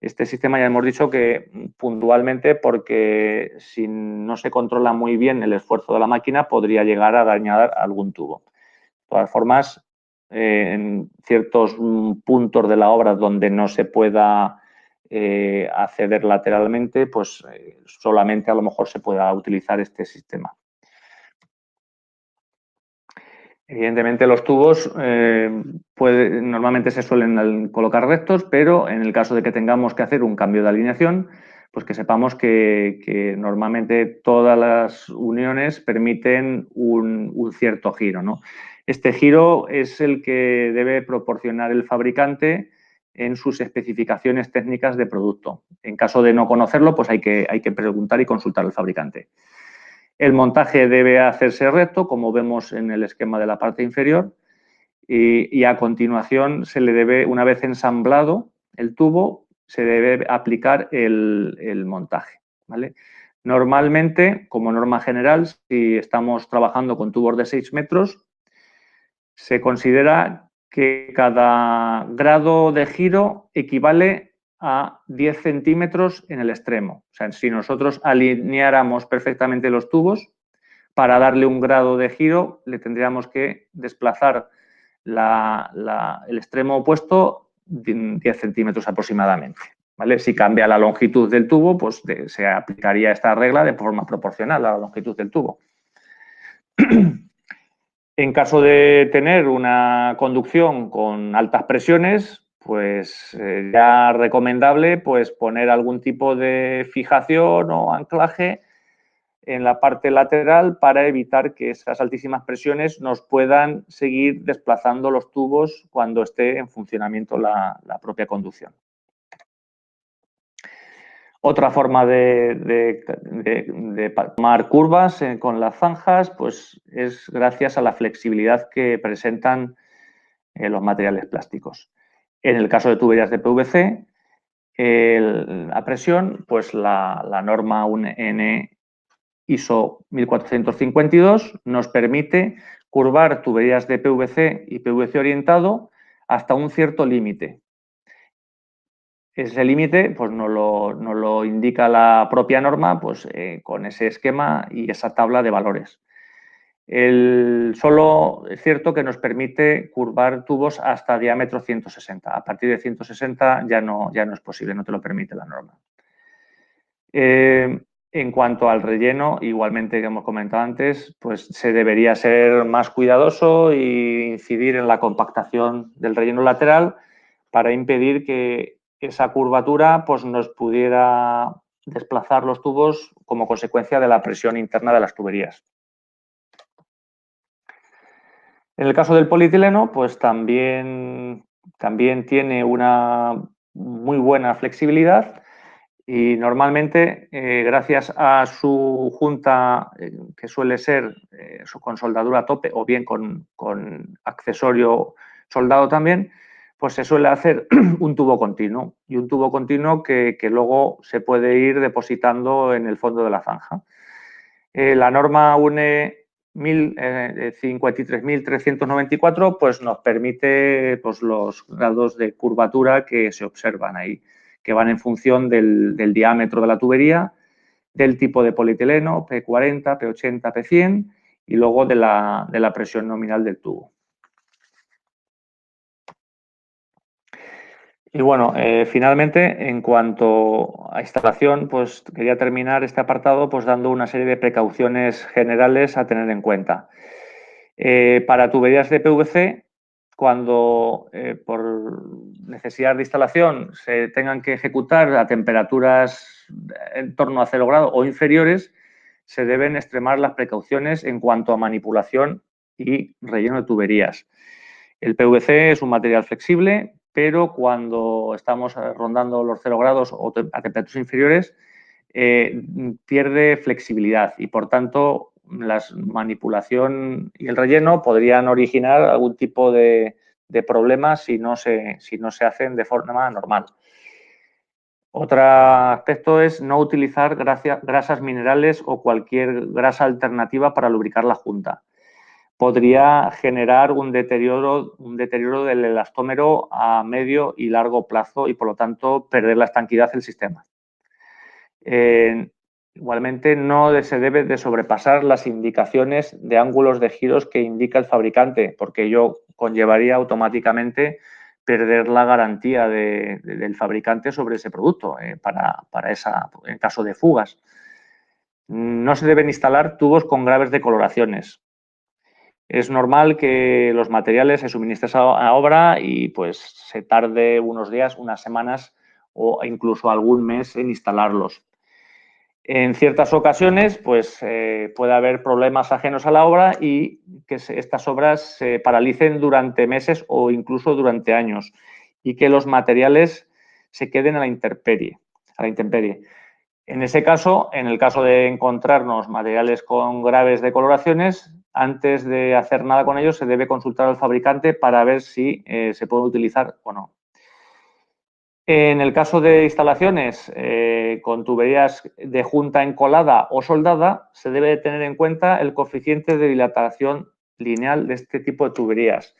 Este sistema ya hemos dicho que puntualmente, porque si no se controla muy bien el esfuerzo de la máquina, podría llegar a dañar algún tubo. De todas formas, en ciertos puntos de la obra donde no se pueda acceder lateralmente, pues solamente a lo mejor se pueda utilizar este sistema. Evidentemente los tubos normalmente se suelen colocar rectos, pero en el caso de que tengamos que hacer un cambio de alineación, pues que sepamos que normalmente todas las uniones permiten un cierto giro, ¿no? Este giro es el que debe proporcionar el fabricante en sus especificaciones técnicas de producto. En caso de no conocerlo, pues hay que preguntar y consultar al fabricante. El montaje debe hacerse recto, como vemos en el esquema de la parte inferior, y a continuación se le debe, una vez ensamblado el tubo, se debe aplicar el montaje, ¿vale? Normalmente, como norma general, si estamos trabajando con tubos de 6 metros, se considera que cada grado de giro equivale a 10 centímetros en el extremo. O sea, si nosotros alineáramos perfectamente los tubos, para darle un grado de giro le tendríamos que desplazar el extremo opuesto 10 centímetros aproximadamente, ¿vale? Si cambia la longitud del tubo, pues se aplicaría esta regla de forma proporcional a la longitud del tubo. En caso de tener una conducción con altas presiones, pues ya recomendable pues poner algún tipo de fijación o anclaje en la parte lateral para evitar que esas altísimas presiones nos puedan seguir desplazando los tubos cuando esté en funcionamiento la propia conducción. Otra forma de tomar curvas con las zanjas pues es gracias a la flexibilidad que presentan los materiales plásticos. En el caso de tuberías de PVC, a presión, pues la norma UN ISO 1452 nos permite curvar tuberías de PVC y PVC orientado hasta un cierto límite. Ese límite pues, nos lo indica la propia norma pues, con ese esquema y esa tabla de valores. Solo es cierto que nos permite curvar tubos hasta diámetro 160. A partir de 160 ya no es posible, no te lo permite la norma. En cuanto al relleno, igualmente que hemos comentado antes, pues se debería ser más cuidadoso e incidir en la compactación del relleno lateral para impedir que esa curvatura pues, nos pudiera desplazar los tubos como consecuencia de la presión interna de las tuberías. En el caso del polietileno, pues también tiene una muy buena flexibilidad y normalmente, gracias a su junta, que suele ser con soldadura a tope o bien con accesorio soldado también, pues se suele hacer un tubo continuo y un tubo continuo que luego se puede ir depositando en el fondo de la zanja. La norma UNE 53.394 pues nos permite pues, los grados de curvatura que se observan ahí, que van en función del diámetro de la tubería del tipo de polietileno, P40, P80, P100 y luego de la presión nominal del tubo. Y bueno, finalmente, en cuanto a instalación, pues quería terminar este apartado pues dando una serie de precauciones generales a tener en cuenta. Para tuberías de PVC, cuando por necesidad de instalación se tengan que ejecutar a temperaturas en torno a 0 grados o inferiores, se deben extremar las precauciones en cuanto a manipulación y relleno de tuberías. El PVC es un material flexible, pero cuando estamos rondando los 0 grados o a temperaturas inferiores, pierde flexibilidad y, por tanto, la manipulación y el relleno podrían originar algún tipo de problemas si no se hacen de forma normal. Otro aspecto es no utilizar grasas minerales o cualquier grasa alternativa para lubricar la junta. Podría generar un deterioro del elastómero a medio y largo plazo y, por lo tanto, perder la estanquidad del sistema. Igualmente, no se debe de sobrepasar las indicaciones de ángulos de giros que indica el fabricante, porque ello conllevaría automáticamente perder la garantía del fabricante sobre ese producto en caso de fugas. No se deben instalar tubos con graves decoloraciones. Es normal que los materiales se suministren a obra y pues se tarde unos días, unas semanas o incluso algún mes en instalarlos. En ciertas ocasiones, pues puede haber problemas ajenos a la obra y que estas obras se paralicen durante meses o incluso durante años y que los materiales se queden a la intemperie. En ese caso, en el caso de encontrarnos materiales con graves decoloraciones, antes de hacer nada con ellos se debe consultar al fabricante para ver si se puede utilizar o no. En el caso de instalaciones con tuberías de junta encolada o soldada, se debe tener en cuenta el coeficiente de dilatación lineal de este tipo de tuberías.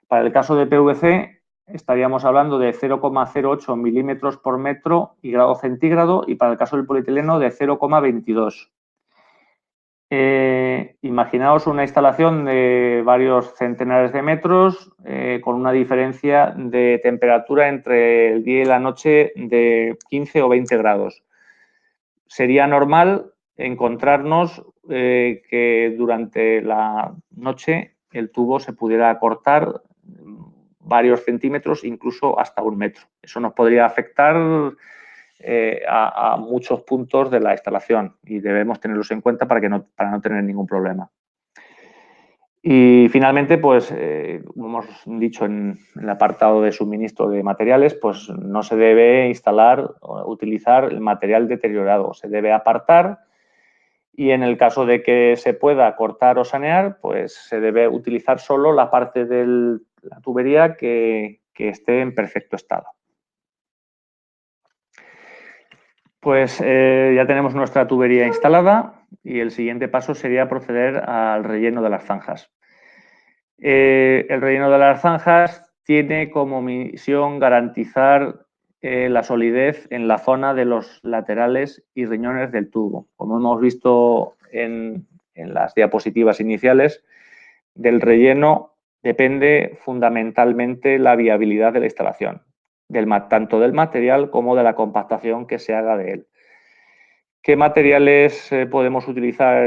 Para el caso de PVC, estaríamos hablando de 0,08 milímetros por metro y grado centígrado, y para el caso del polietileno de 0,22. Imaginaos una instalación de varios centenares de metros con una diferencia de temperatura entre el día y la noche de 15 o 20 grados. Sería normal encontrarnos que durante la noche el tubo se pudiera cortar varios centímetros, incluso hasta 1 metro. Eso nos podría afectar a muchos puntos de la instalación y debemos tenerlos en cuenta para no tener ningún problema. Y finalmente, pues, como hemos dicho en el apartado de suministro de materiales, pues no se debe instalar o utilizar el material deteriorado, se debe apartar y en el caso de que se pueda cortar o sanear, pues se debe utilizar solo la parte de la tubería que esté en perfecto estado. Pues ya tenemos nuestra tubería instalada y el siguiente paso sería proceder al relleno de las zanjas. El relleno de las zanjas tiene como misión garantizar la solidez en la zona de los laterales y riñones del tubo. Como hemos visto en las diapositivas iniciales, del relleno depende fundamentalmente la viabilidad de la instalación, tanto del material como de la compactación que se haga de él. ¿Qué materiales podemos utilizar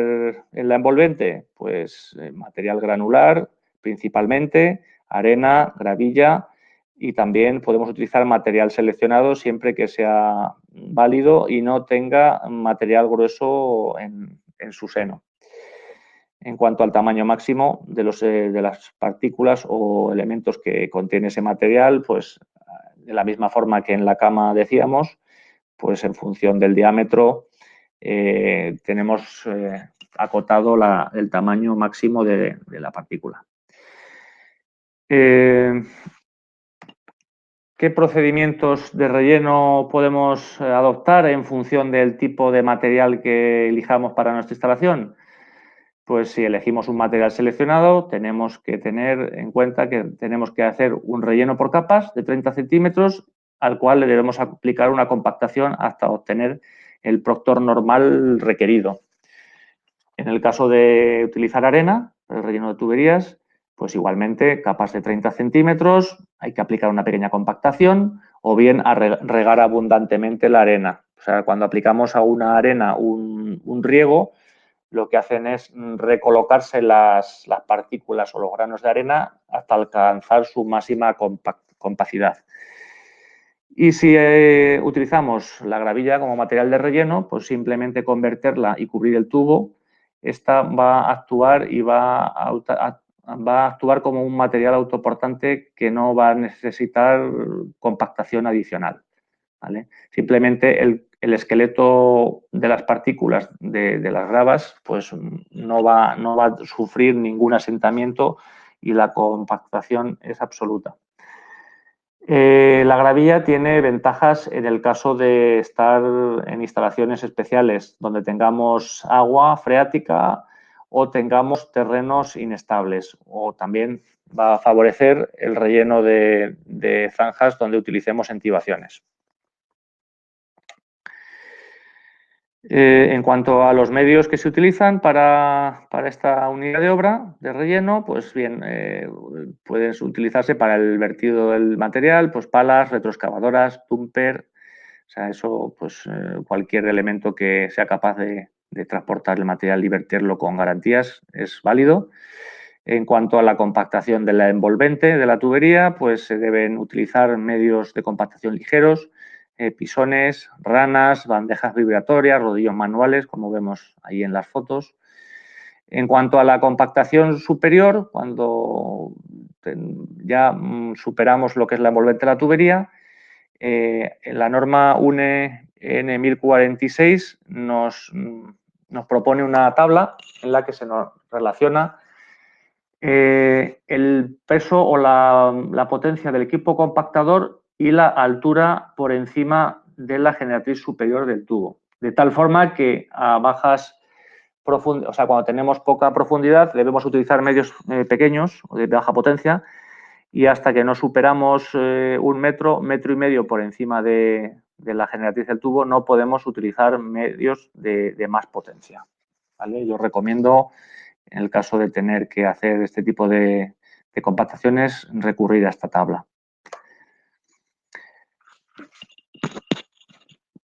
en la envolvente? Pues material granular, principalmente, arena, gravilla y también podemos utilizar material seleccionado siempre que sea válido y no tenga material grueso en su seno. En cuanto al tamaño máximo de las partículas o elementos que contiene ese material, pues de la misma forma que en la cama decíamos, pues en función del diámetro tenemos acotado el tamaño máximo de la partícula. ¿Qué procedimientos de relleno podemos adoptar en función del tipo de material que elijamos para nuestra instalación? Pues si elegimos un material seleccionado, tenemos que tener en cuenta que tenemos que hacer un relleno por capas de 30 centímetros, al cual le debemos aplicar una compactación hasta obtener el proctor normal requerido. En el caso de utilizar arena, el relleno de tuberías, pues igualmente capas de 30 centímetros, hay que aplicar una pequeña compactación o bien a regar abundantemente la arena. O sea, cuando aplicamos a una arena un riego, lo que hacen es recolocarse las partículas o los granos de arena hasta alcanzar su máxima compacidad. Y si utilizamos la gravilla como material de relleno, pues simplemente convertirla y cubrir el tubo, esta va a actuar y va a actuar como un material autoportante que no va a necesitar compactación adicional, ¿vale? Simplemente el esqueleto de las partículas de las gravas pues no va a sufrir ningún asentamiento y la compactación es absoluta. La gravilla tiene ventajas en el caso de estar en instalaciones especiales donde tengamos agua freática o tengamos terrenos inestables, o también va a favorecer el relleno de zanjas donde utilicemos entibaciones. En cuanto a los medios que se utilizan para esta unidad de obra de relleno, pues bien, pueden utilizarse para el vertido del material, pues palas, retroexcavadoras, dumper, o sea, eso, pues cualquier elemento que sea capaz de transportar el material y vertirlo con garantías es válido. En cuanto a la compactación de la envolvente de la tubería, pues se deben utilizar medios de compactación ligeros, pisones, ranas, bandejas vibratorias, rodillos manuales, como vemos ahí en las fotos. En cuanto a la compactación superior, cuando ya superamos lo que es la envolvente de la tubería, la norma UNE N1046 nos propone una tabla en la que se nos relaciona el peso o la potencia del equipo compactador y la altura por encima de la generatriz superior del tubo. De tal forma que a bajas profundidades, o sea, cuando tenemos poca profundidad, debemos utilizar medios pequeños o de baja potencia, y hasta que no superamos un metro, metro y medio por encima de la generatriz del tubo, no podemos utilizar medios de más potencia, ¿vale? Yo recomiendo, en el caso de tener que hacer este tipo de compactaciones, recurrir a esta tabla.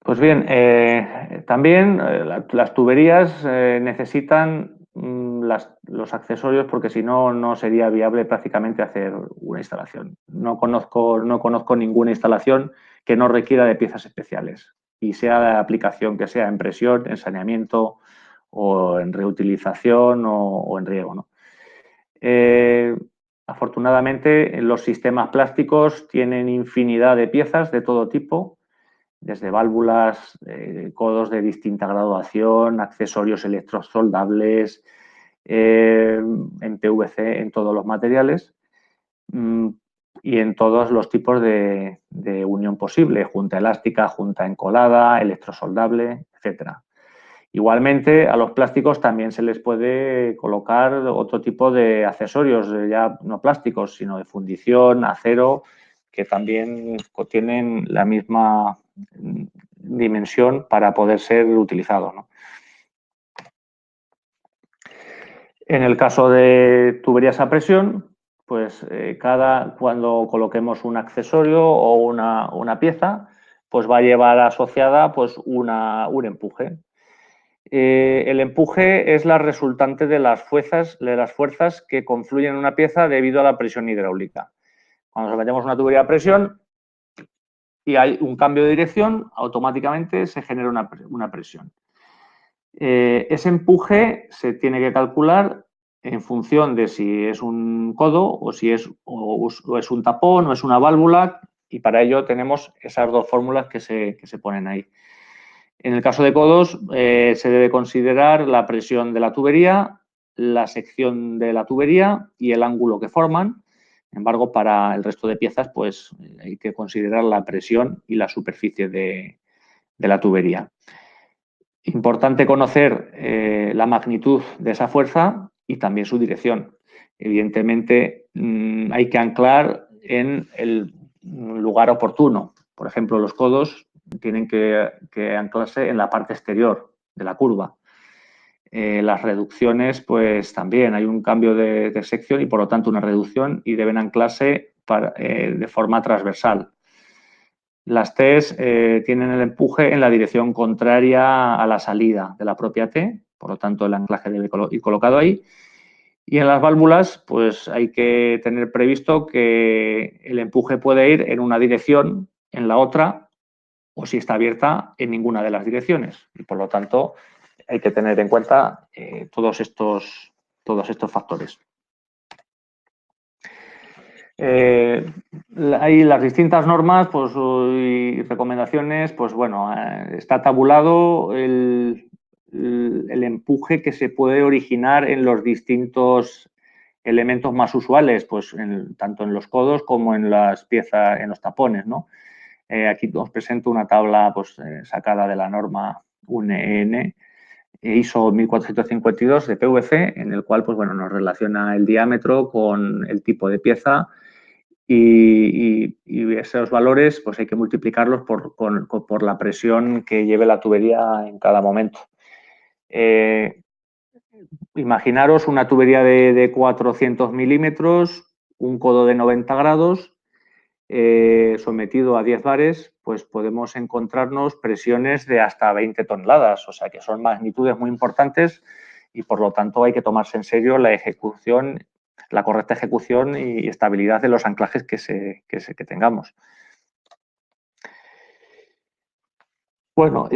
Pues bien, también las tuberías necesitan los accesorios, porque si no, no sería viable prácticamente hacer una instalación. No conozco ninguna instalación que no requiera de piezas especiales, y sea de aplicación que sea en presión, en saneamiento o en reutilización o en riego, ¿no? Afortunadamente, los sistemas plásticos tienen infinidad de piezas de todo tipo, desde válvulas, codos de distinta graduación, accesorios electrosoldables, en PVC, en todos los materiales y en todos los tipos de unión posible: junta elástica, junta encolada, electrosoldable, etcétera. Igualmente, a los plásticos también se les puede colocar otro tipo de accesorios, ya no plásticos, sino de fundición, acero, que también tienen la misma dimensión para poder ser utilizados, ¿no? En el caso de tuberías a presión, pues cuando coloquemos un accesorio o una pieza, pues va a llevar asociada pues un empuje. El empuje es la resultante de las fuerzas que confluyen en una pieza debido a la presión hidráulica. Cuando metemos una tubería a presión y hay un cambio de dirección, automáticamente se genera una presión. Ese empuje se tiene que calcular en función de si es un codo o si es un tapón o es una válvula, y para ello tenemos esas dos fórmulas que se ponen ahí. En el caso de codos, se debe considerar la presión de la tubería, la sección de la tubería y el ángulo que forman. Sin embargo, para el resto de piezas, pues hay que considerar la presión y la superficie de la tubería. Importante conocer la magnitud de esa fuerza y también su dirección. Evidentemente, hay que anclar en el lugar oportuno. Por ejemplo, los codos tienen que anclarse en la parte exterior de la curva. Las reducciones, pues también hay un cambio de sección y por lo tanto una reducción y deben anclarse de forma transversal. Las T's tienen el empuje en la dirección contraria a la salida de la propia T, por lo tanto el anclaje debe ir colocado ahí. Y en las válvulas, pues hay que tener previsto que el empuje puede ir en una dirección, en la otra, o si está abierta, en ninguna de las direcciones. Y por lo tanto, hay que tener en cuenta todos estos factores. Hay las distintas normas pues, y recomendaciones, pues bueno, está tabulado el empuje que se puede originar en los distintos elementos más usuales, pues tanto en los codos como en las piezas, en los tapones, ¿no? Aquí os presento una tabla pues, sacada de la norma UNEN ISO 1452 de PVC, en el cual pues, bueno, nos relaciona el diámetro con el tipo de pieza y esos valores pues, hay que multiplicarlos por la presión que lleve la tubería en cada momento. Imaginaros una tubería de 400 milímetros, un codo de 90 grados, sometido a 10 bares, pues podemos encontrarnos presiones de hasta 20 toneladas, o sea que son magnitudes muy importantes y por lo tanto hay que tomarse en serio la ejecución, la correcta ejecución y estabilidad de los anclajes que tengamos. Bueno,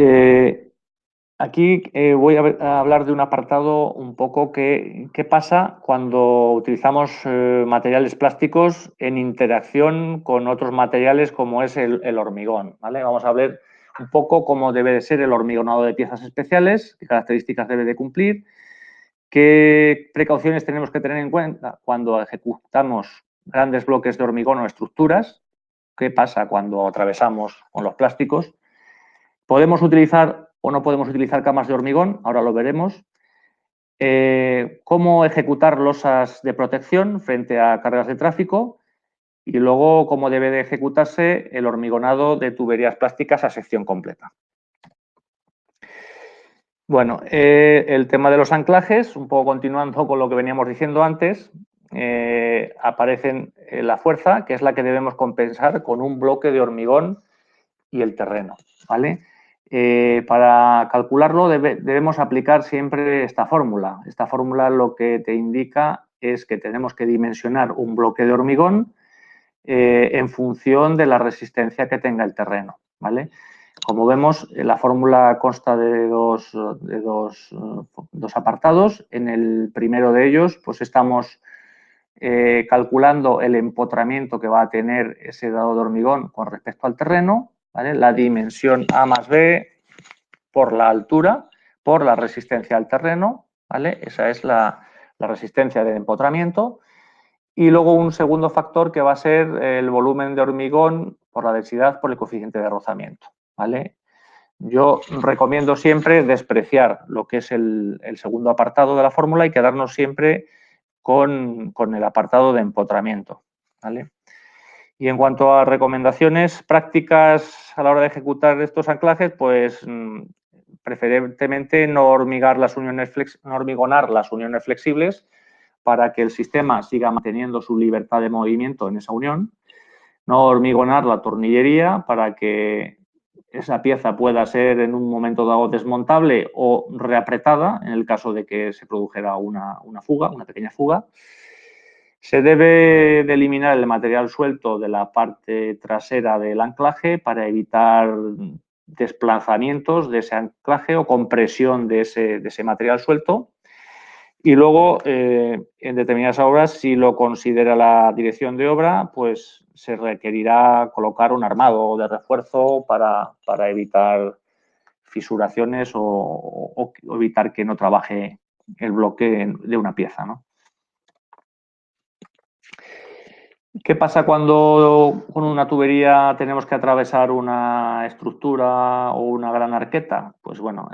aquí voy a hablar de un apartado un poco qué pasa cuando utilizamos materiales plásticos en interacción con otros materiales como es el hormigón, ¿vale? Vamos a ver un poco cómo debe de ser el hormigonado de piezas especiales, qué características debe de cumplir, qué precauciones tenemos que tener en cuenta cuando ejecutamos grandes bloques de hormigón o estructuras, qué pasa cuando atravesamos con los plásticos. Podemos utilizar o no podemos utilizar camas de hormigón, ahora lo veremos. Cómo ejecutar losas de protección frente a cargas de tráfico y luego cómo debe de ejecutarse el hormigonado de tuberías plásticas a sección completa. Bueno, el tema de los anclajes, un poco continuando con lo que veníamos diciendo antes, aparecen la fuerza, que es la que debemos compensar con un bloque de hormigón y el terreno, ¿vale? Para calcularlo debemos aplicar siempre esta fórmula. Esta fórmula lo que te indica es que tenemos que dimensionar un bloque de hormigón en función de la resistencia que tenga el terreno, ¿vale? Como vemos, la fórmula consta de dos apartados. En el primero de ellos, pues estamos calculando el empotramiento que va a tener ese dado de hormigón con respecto al terreno, ¿vale? La dimensión A más B por la altura, por la resistencia al terreno, ¿vale? Esa es la resistencia de empotramiento. Y luego un segundo factor que va a ser el volumen de hormigón por la densidad por el coeficiente de rozamiento, ¿vale? Yo recomiendo siempre despreciar lo que es el segundo apartado de la fórmula y quedarnos siempre con el apartado de empotramiento, ¿vale? Y en cuanto a recomendaciones prácticas a la hora de ejecutar estos anclajes, pues preferentemente no hormigonar las uniones flexibles para que el sistema siga manteniendo su libertad de movimiento en esa unión, no hormigonar la tornillería para que esa pieza pueda ser en un momento dado desmontable o reapretada en el caso de que se produjera una fuga, una pequeña fuga. Se debe de eliminar el material suelto de la parte trasera del anclaje para evitar desplazamientos de ese anclaje o compresión de ese material suelto. Y luego, en determinadas obras, si lo considera la dirección de obra, pues se requerirá colocar un armado de refuerzo para evitar fisuraciones o evitar que no trabaje el bloque de una pieza, ¿no? ¿Qué pasa cuando con una tubería tenemos que atravesar una estructura o una gran arqueta? Pues bueno,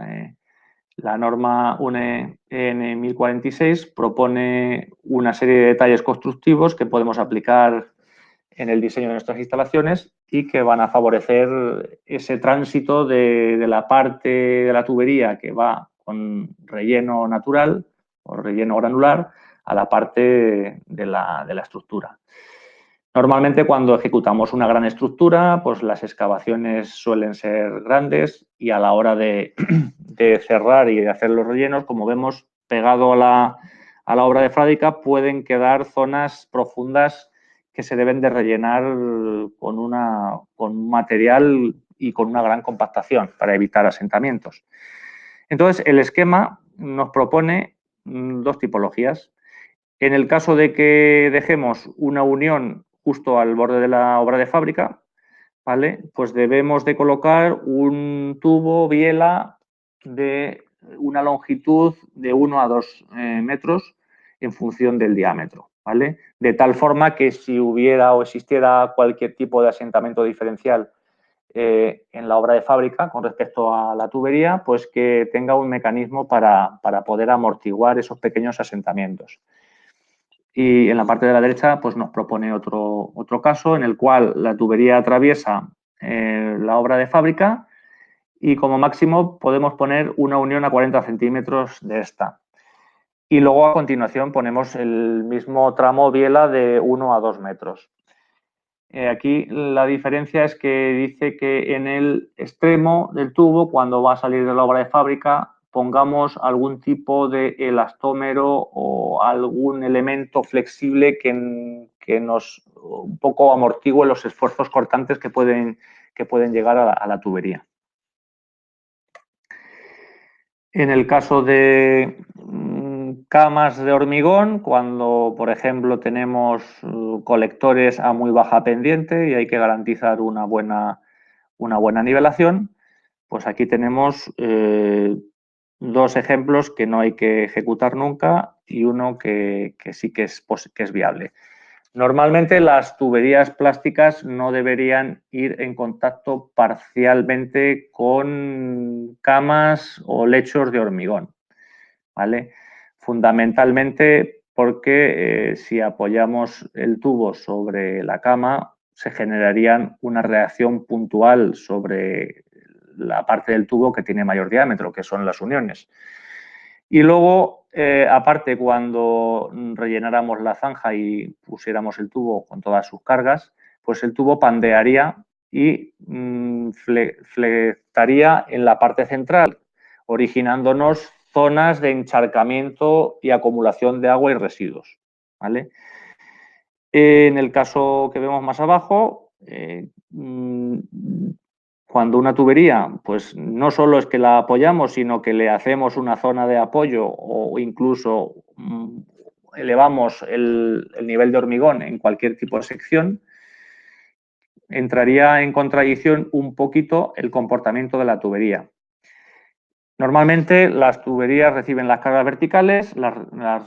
la norma UNE 1046 propone una serie de detalles constructivos que podemos aplicar en el diseño de nuestras instalaciones y que van a favorecer ese tránsito de la parte de la tubería que va con relleno natural o relleno granular a la parte de la estructura. Normalmente cuando ejecutamos una gran estructura, pues las excavaciones suelen ser grandes y a la hora de cerrar y de hacer los rellenos, como vemos, pegado a la obra de fábrica pueden quedar zonas profundas que se deben de rellenar con un material y con una gran compactación para evitar asentamientos. Entonces, el esquema nos propone dos tipologías. En el caso de que dejemos una unión justo al borde de la obra de fábrica, ¿vale? Pues debemos de colocar un tubo biela de una longitud de 1 a 2 metros en función del diámetro, ¿vale? De tal forma que si hubiera o existiera cualquier tipo de asentamiento diferencial en la obra de fábrica con respecto a la tubería, pues que tenga un mecanismo para poder amortiguar esos pequeños asentamientos. Y en la parte de la derecha pues nos propone otro caso en el cual la tubería atraviesa la obra de fábrica y como máximo podemos poner una unión a 40 centímetros de esta. Y luego a continuación ponemos el mismo tramo biela de 1 a 2 metros. Aquí la diferencia es que dice que en el extremo del tubo, cuando va a salir de la obra de fábrica, pongamos algún tipo de elastómero o algún elemento flexible que nos un poco amortigue los esfuerzos cortantes que pueden llegar a la tubería. En el caso de camas de hormigón, cuando, por ejemplo, tenemos colectores a muy baja pendiente y hay que garantizar una buena nivelación, pues aquí tenemos dos ejemplos que no hay que ejecutar nunca y uno que sí que es viable. Normalmente las tuberías plásticas no deberían ir en contacto parcialmente con camas o lechos de hormigón, ¿vale? Fundamentalmente porque si apoyamos el tubo sobre la cama se generarían una reacción puntual sobre la parte del tubo que tiene mayor diámetro, que son las uniones. Y luego, aparte, cuando rellenáramos la zanja y pusiéramos el tubo con todas sus cargas, pues el tubo pandearía y flectaría en la parte central, originándonos zonas de encharcamiento y acumulación de agua y residuos, ¿vale? En el caso que vemos más abajo, cuando una tubería, pues no solo es que la apoyamos, sino que le hacemos una zona de apoyo o incluso elevamos el nivel de hormigón en cualquier tipo de sección, entraría en contradicción un poquito el comportamiento de la tubería. Normalmente las tuberías reciben las cargas verticales, las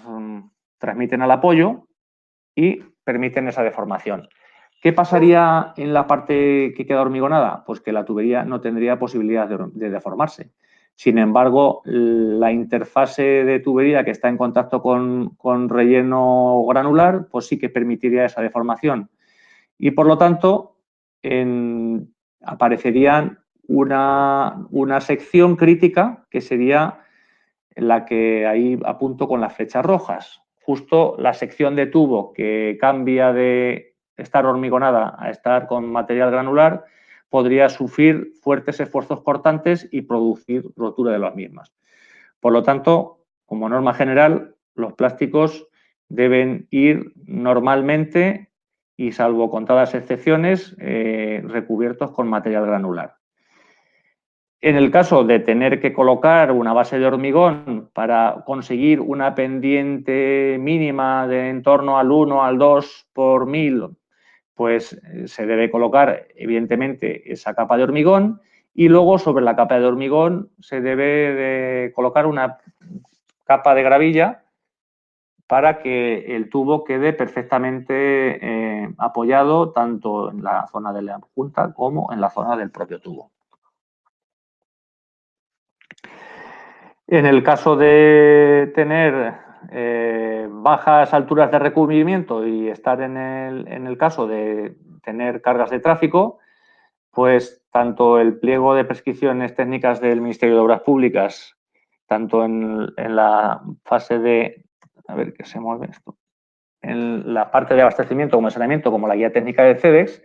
transmiten al apoyo y permiten esa deformación. ¿Qué pasaría en la parte que queda hormigonada? Pues que la tubería no tendría posibilidad de deformarse. Sin embargo, la interfase de tubería que está en contacto con relleno granular, pues sí que permitiría esa deformación. Y por lo tanto, aparecería una sección crítica que sería la que ahí apunto con las flechas rojas. Justo la sección de tubo que cambia de estar hormigonada a estar con material granular podría sufrir fuertes esfuerzos cortantes y producir rotura de las mismas. Por lo tanto, como norma general, los plásticos deben ir normalmente y, salvo contadas excepciones, recubiertos con material granular. En el caso de tener que colocar una base de hormigón para conseguir una pendiente mínima de en torno al 1 al 2 por 1000, pues se debe colocar evidentemente esa capa de hormigón y luego sobre la capa de hormigón se debe de colocar una capa de gravilla para que el tubo quede perfectamente apoyado tanto en la zona de la punta como en la zona del propio tubo. En el caso de tener bajas alturas de recubrimiento y estar en el caso de tener cargas de tráfico, Pues tanto el pliego de prescripciones técnicas del Ministerio de Obras Públicas, tanto en la fase de, a ver que se mueve esto, en la parte de abastecimiento como de saneamiento, como la guía técnica de CEDEX,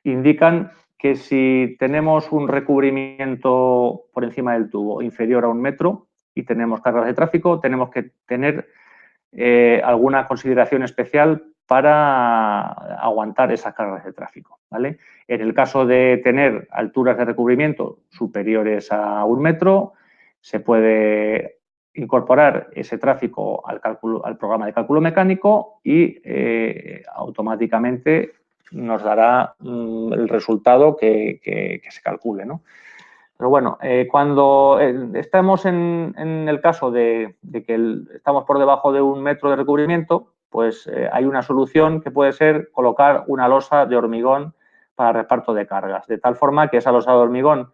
indican que si tenemos un recubrimiento por encima del tubo inferior a 1 metro y tenemos cargas de tráfico, tenemos que tener alguna consideración especial para aguantar esas cargas de tráfico, ¿vale? En el caso de tener alturas de recubrimiento superiores a 1 metro, se puede incorporar ese tráfico al programa de cálculo mecánico y automáticamente nos dará el resultado que se calcule, ¿no? Pero bueno, cuando estamos en el caso de que estamos por debajo de 1 metro de recubrimiento, pues hay una solución que puede ser colocar una losa de hormigón para reparto de cargas, de tal forma que esa losa de hormigón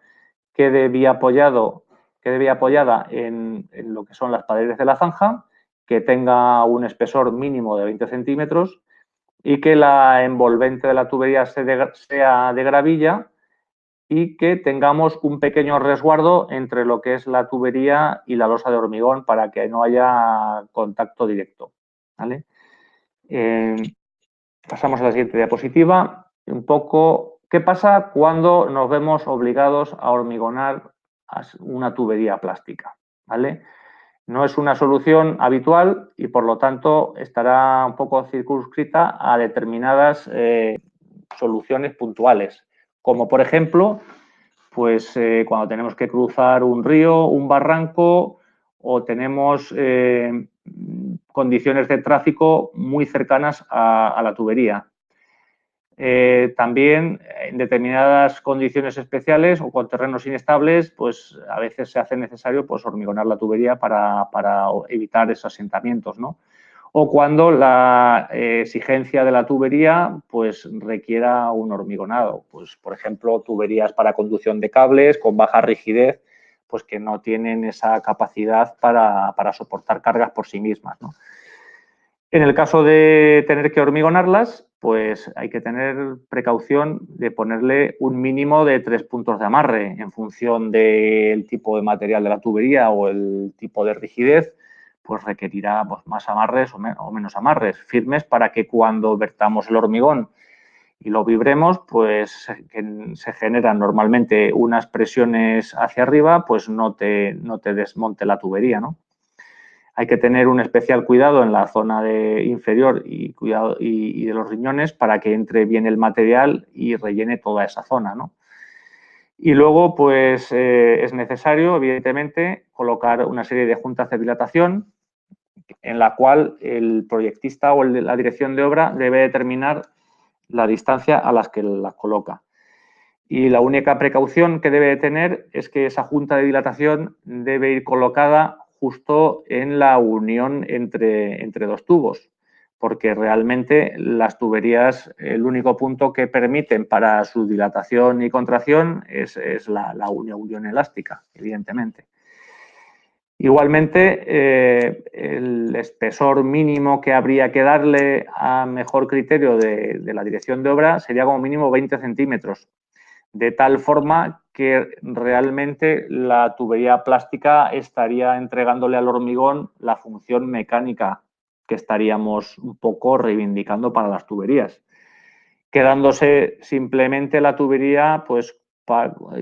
quede bien apoyada en lo que son las paredes de la zanja, que tenga un espesor mínimo de 20 centímetros y que la envolvente de la tubería sea de gravilla y que tengamos un pequeño resguardo entre lo que es la tubería y la losa de hormigón para que no haya contacto directo, ¿vale? Pasamos a la siguiente diapositiva. Un poco, ¿qué pasa cuando nos vemos obligados a hormigonar una tubería plástica? ¿Vale? No es una solución habitual y, por lo tanto, estará un poco circunscrita a determinadas soluciones puntuales, como, por ejemplo, pues cuando tenemos que cruzar un río, un barranco o tenemos condiciones de tráfico muy cercanas a la tubería. También en determinadas condiciones especiales o con terrenos inestables, pues a veces se hace necesario pues, hormigonar la tubería para evitar esos asentamientos, ¿no? O cuando la exigencia de la tubería pues requiera un hormigonado. Pues, por ejemplo, tuberías para conducción de cables con baja rigidez, pues que no tienen esa capacidad para soportar cargas por sí mismas, ¿no? En el caso de tener que hormigonarlas, pues hay que tener precaución de ponerle un mínimo de 3 puntos de amarre en función del tipo de material de la tubería o el tipo de rigidez, pues requerirá pues, más amarres o menos amarres firmes para que cuando vertamos el hormigón y lo vibremos, pues que se generan normalmente unas presiones hacia arriba, pues no te desmonte la tubería, ¿no? Hay que tener un especial cuidado en la zona inferior y de los riñones para que entre bien el material y rellene toda esa zona, ¿no? Y luego, pues, es necesario, evidentemente, colocar una serie de juntas de dilatación en la cual el proyectista o la dirección de obra debe determinar la distancia a las que las coloca. Y la única precaución que debe tener es que esa junta de dilatación debe ir colocada justo en la unión entre dos tubos, porque realmente las tuberías, el único punto que permiten para su dilatación y contracción es la unión elástica, evidentemente. Igualmente, el espesor mínimo que habría que darle a mejor criterio de la dirección de obra sería como mínimo 20 centímetros, de tal forma que realmente la tubería plástica estaría entregándole al hormigón la función mecánica que estaríamos un poco reivindicando para las tuberías, quedándose simplemente la tubería pues,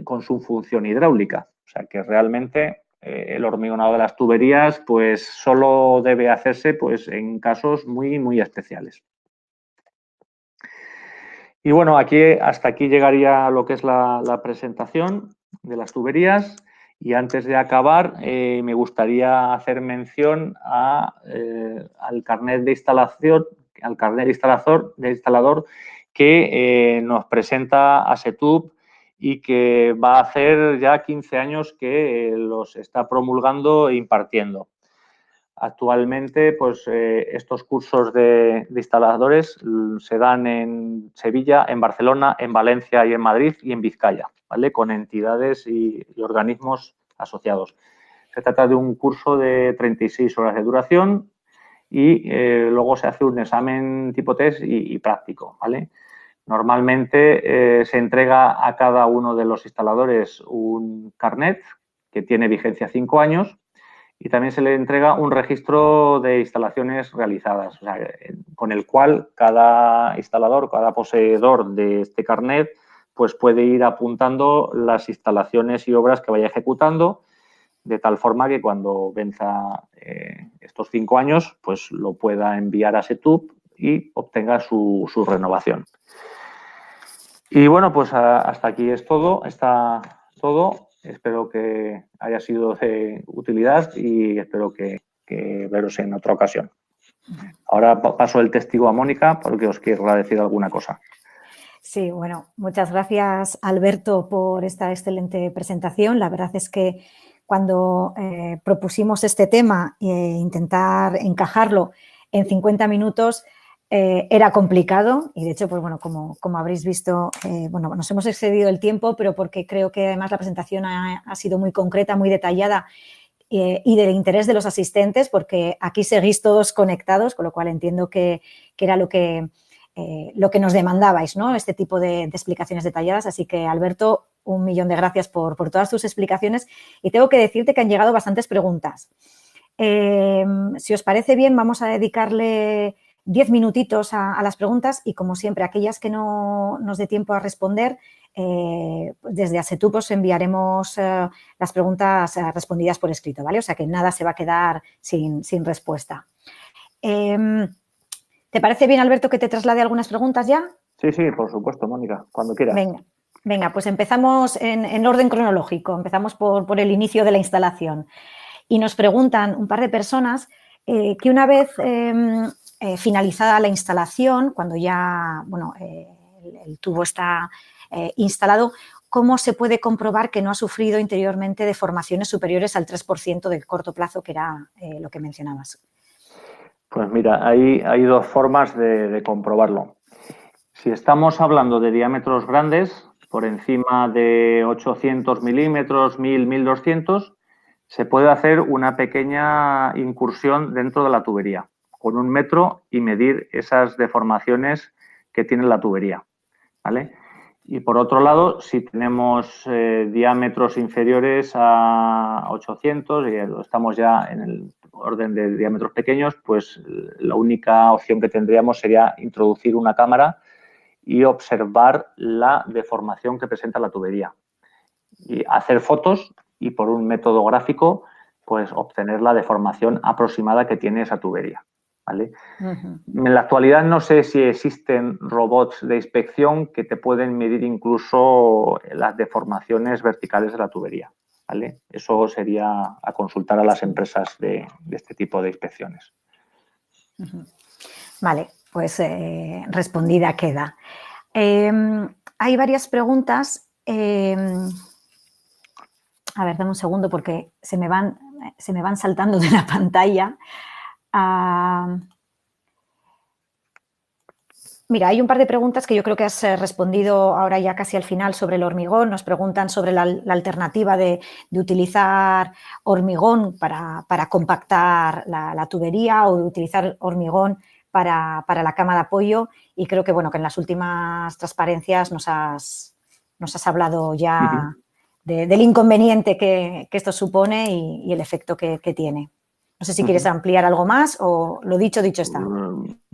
con su función hidráulica. O sea que realmente el hormigonado de las tuberías pues, solo debe hacerse pues, en casos muy, muy especiales. Y bueno, hasta aquí llegaría lo que es la presentación de las tuberías. Y antes de acabar, me gustaría hacer mención al carnet de instalación, al carnet de instalador que nos presenta ASETUB y que va a hacer ya 15 años que los está promulgando e impartiendo. Actualmente, pues estos cursos de instaladores se dan en Sevilla, en Barcelona, en Valencia y en Madrid y en Vizcaya, ¿vale? Con entidades y organismos asociados. Se trata de un curso de 36 horas de duración y luego se hace un examen tipo test y práctico, ¿vale? Normalmente se entrega a cada uno de los instaladores un carnet que tiene vigencia 5 años y también se le entrega un registro de instalaciones realizadas, o sea, con el cual cada instalador, cada poseedor de este carnet, pues puede ir apuntando las instalaciones y obras que vaya ejecutando, de tal forma que cuando venza estos 5 años, pues lo pueda enviar a Setup y obtenga su renovación. Y bueno, pues hasta aquí es todo, está todo. Espero que haya sido de utilidad y espero que veros en otra ocasión. Ahora paso el testigo a Mónica porque os quiero decir alguna cosa. Sí, bueno, muchas gracias, Alberto, por esta excelente presentación. La verdad es que cuando propusimos este tema e intentar encajarlo en 50 minutos era complicado y, de hecho, pues bueno, como habréis visto, bueno, nos hemos excedido el tiempo, pero porque creo que además la presentación ha sido muy concreta, muy detallada y del interés de los asistentes, porque aquí seguís todos conectados, con lo cual entiendo que era lo que nos demandabais, ¿no? Este tipo de explicaciones detalladas. Así que, Alberto, 1.000.000 de gracias por todas tus explicaciones. Y tengo que decirte que han llegado bastantes preguntas. Si os parece bien, vamos a dedicarle 10 minutitos a las preguntas y, como siempre, aquellas que no nos dé tiempo a responder, desde Asetup os enviaremos las preguntas respondidas por escrito, ¿vale? O sea que nada se va a quedar sin respuesta. ¿Te parece bien, Alberto, que te traslade algunas preguntas ya? Sí, por supuesto, Mónica, cuando quieras. Venga, pues empezamos en orden cronológico. Empezamos por el inicio de la instalación. Y nos preguntan un par de personas que una vez finalizada la instalación, cuando ya el tubo está instalado, ¿cómo se puede comprobar que no ha sufrido interiormente deformaciones superiores al 3% del corto plazo, que era lo que mencionabas? Pues mira, hay dos formas de comprobarlo. Si estamos hablando de diámetros grandes, por encima de 800 milímetros, 1000, 1200, se puede hacer una pequeña incursión dentro de la tubería con 1 metro y medir esas deformaciones que tiene la tubería, ¿vale? Y por otro lado, si tenemos diámetros inferiores a 800 y estamos ya en el orden de diámetros pequeños, pues la única opción que tendríamos sería introducir una cámara y observar la deformación que presenta la tubería. Y hacer fotos y, por un método gráfico, pues obtener la deformación aproximada que tiene esa tubería, ¿vale? En la actualidad no sé si existen robots de inspección que te pueden medir incluso las deformaciones verticales de la tubería, ¿vale? Eso sería a consultar a las empresas de este tipo de inspecciones. Vale, pues respondida queda. Hay varias preguntas. A ver, dame un segundo porque se me van saltando de la pantalla. Mira, hay un par de preguntas que yo creo que has respondido ahora ya casi al final sobre el hormigón. Nos preguntan sobre la alternativa de utilizar hormigón para compactar la tubería o de utilizar hormigón para la cama de apoyo. Y creo que, bueno, que en las últimas transparencias nos has hablado ya del inconveniente que esto supone y el efecto que tiene. No sé si quieres ampliar algo más o lo dicho está.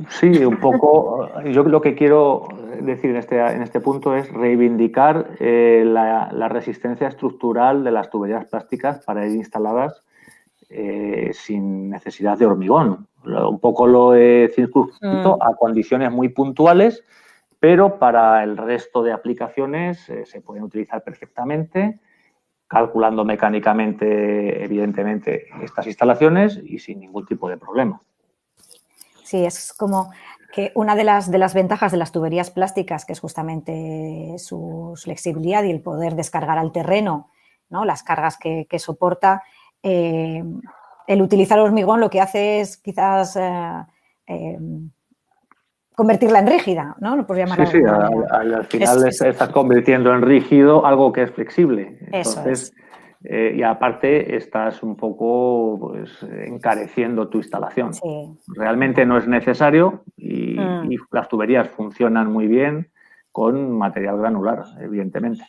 Sí, un poco. Yo lo que quiero decir en este punto es reivindicar la resistencia estructural de las tuberías plásticas para ir instaladas sin necesidad de hormigón. Un poco lo he circunscrito a condiciones muy puntuales, pero para el resto de aplicaciones se pueden utilizar perfectamente, calculando mecánicamente, evidentemente, estas instalaciones y sin ningún tipo de problema. Sí, es como que una de las ventajas de las tuberías plásticas, que es justamente su flexibilidad y el poder descargar al terreno, ¿no? Las cargas que soporta, el utilizar hormigón lo que hace es quizás convertirla en rígida, ¿no? Por llamarla de alguna manera. Al final estás convirtiendo en rígido algo que es flexible. Entonces, eso es. Y aparte estás un poco pues, encareciendo tu instalación. Sí. Realmente no es necesario y las tuberías funcionan muy bien, con material granular, evidentemente.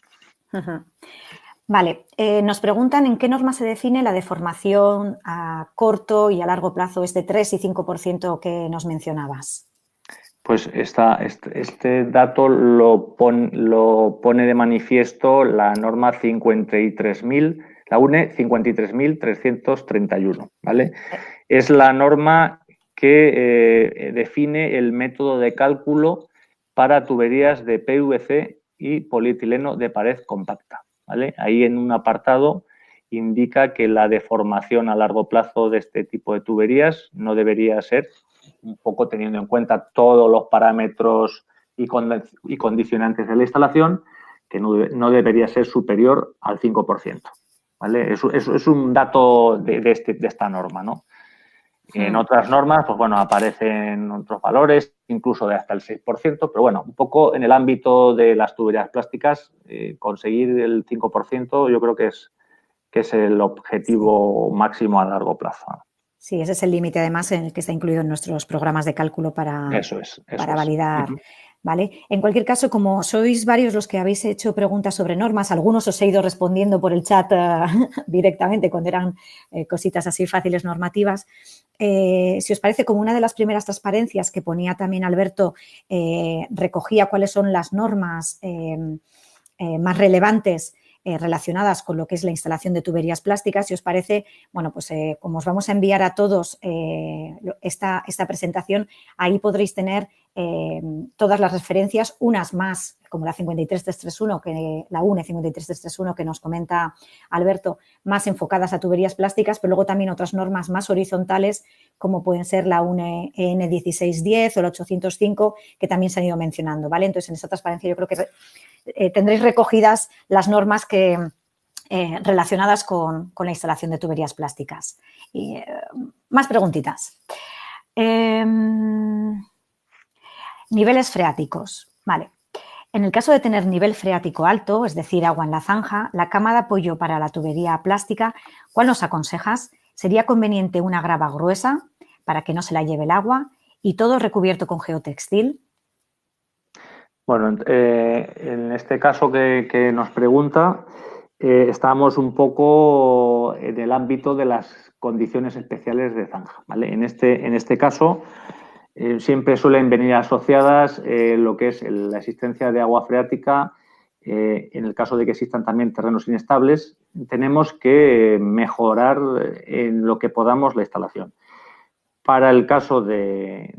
Vale, nos preguntan en qué norma se define la deformación a corto y a largo plazo, este 3 y 5% que nos mencionabas. Pues este dato lo pone de manifiesto la norma 53.000, la UNE 53.331, ¿vale? Es la norma que define el método de cálculo para tuberías de PVC y polietileno de pared compacta, ¿vale? Ahí en un apartado indica que la deformación a largo plazo de este tipo de tuberías no debería ser, un poco teniendo en cuenta todos los parámetros y condicionantes de la instalación, que no debería ser superior al 5%. ¿Vale? Es un dato de esta norma, ¿no? En otras normas, pues bueno, aparecen otros valores, incluso de hasta el 6%, pero bueno, un poco en el ámbito de las tuberías plásticas, conseguir el 5% yo creo que es el objetivo máximo a largo plazo. Sí, ese es el límite además en el que está incluido en nuestros programas de cálculo para validar. ¿Vale? En cualquier caso, como sois varios los que habéis hecho preguntas sobre normas, algunos os he ido respondiendo por el chat directamente cuando eran cositas así fáciles normativas. Si os parece, como una de las primeras transparencias que ponía también Alberto, recogía cuáles son las normas más relevantes relacionadas con lo que es la instalación de tuberías plásticas. Si os parece, bueno, pues como os vamos a enviar a todos esta presentación, ahí podréis tener todas las referencias, unas más, como la 53331, que la UNE 53331 que nos comenta Alberto, más enfocadas a tuberías plásticas, pero luego también otras normas más horizontales, como pueden ser la UNE EN 1610 o la 805, que también se han ido mencionando, ¿vale? Entonces, en esta transparencia yo creo que tendréis recogidas las normas relacionadas con la instalación de tuberías plásticas. Y, más preguntitas. Niveles freáticos. Vale. En el caso de tener nivel freático alto, es decir, agua en la zanja, la cama de apoyo para la tubería plástica, ¿cuál nos aconsejas? ¿Sería conveniente una grava gruesa para que no se la lleve el agua y todo recubierto con geotextil? Bueno, en este caso que nos pregunta, estamos un poco en el ámbito de las condiciones especiales de zanja, ¿vale? En este caso, siempre suelen venir asociadas lo que es la existencia de agua freática. En el caso de que existan también terrenos inestables, tenemos que mejorar en lo que podamos la instalación. Para el caso de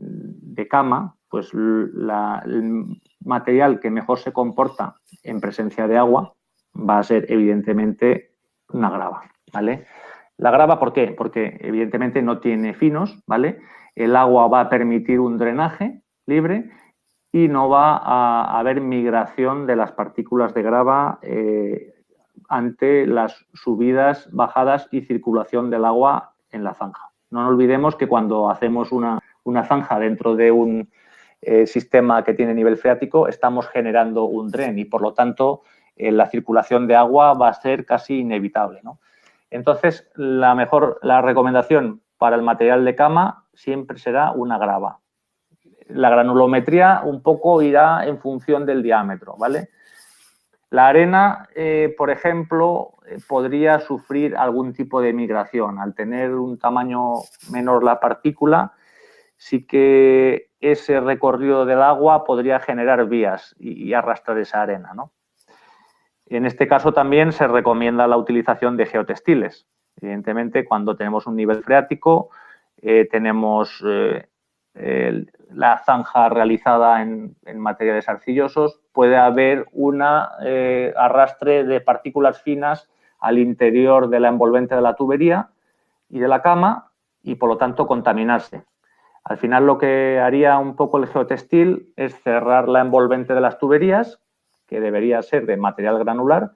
cama, pues el material que mejor se comporta en presencia de agua va a ser evidentemente una grava, ¿vale? La grava, ¿por qué? Porque evidentemente no tiene finos, ¿vale? El agua va a permitir un drenaje libre y no va a haber migración de las partículas de grava ante las subidas, bajadas y circulación del agua en la zanja. No nos olvidemos que cuando hacemos una zanja dentro de un sistema que tiene nivel freático, estamos generando un dren y, por lo tanto, la circulación de agua va a ser casi inevitable, ¿no? Entonces, la recomendación para el material de cama siempre será una grava. La granulometría un poco irá en función del diámetro, ¿vale? La arena, por ejemplo, podría sufrir algún tipo de migración. Al tener un tamaño menor la partícula, sí que ese recorrido del agua podría generar vías y arrastrar esa arena, ¿no? En este caso también se recomienda la utilización de geotextiles. Evidentemente, cuando tenemos un nivel freático, tenemos la zanja realizada en materiales arcillosos, puede haber un arrastre de partículas finas al interior de la envolvente de la tubería y de la cama y, por lo tanto, contaminarse. Al final, lo que haría un poco el geotextil es cerrar la envolvente de las tuberías, que debería ser de material granular,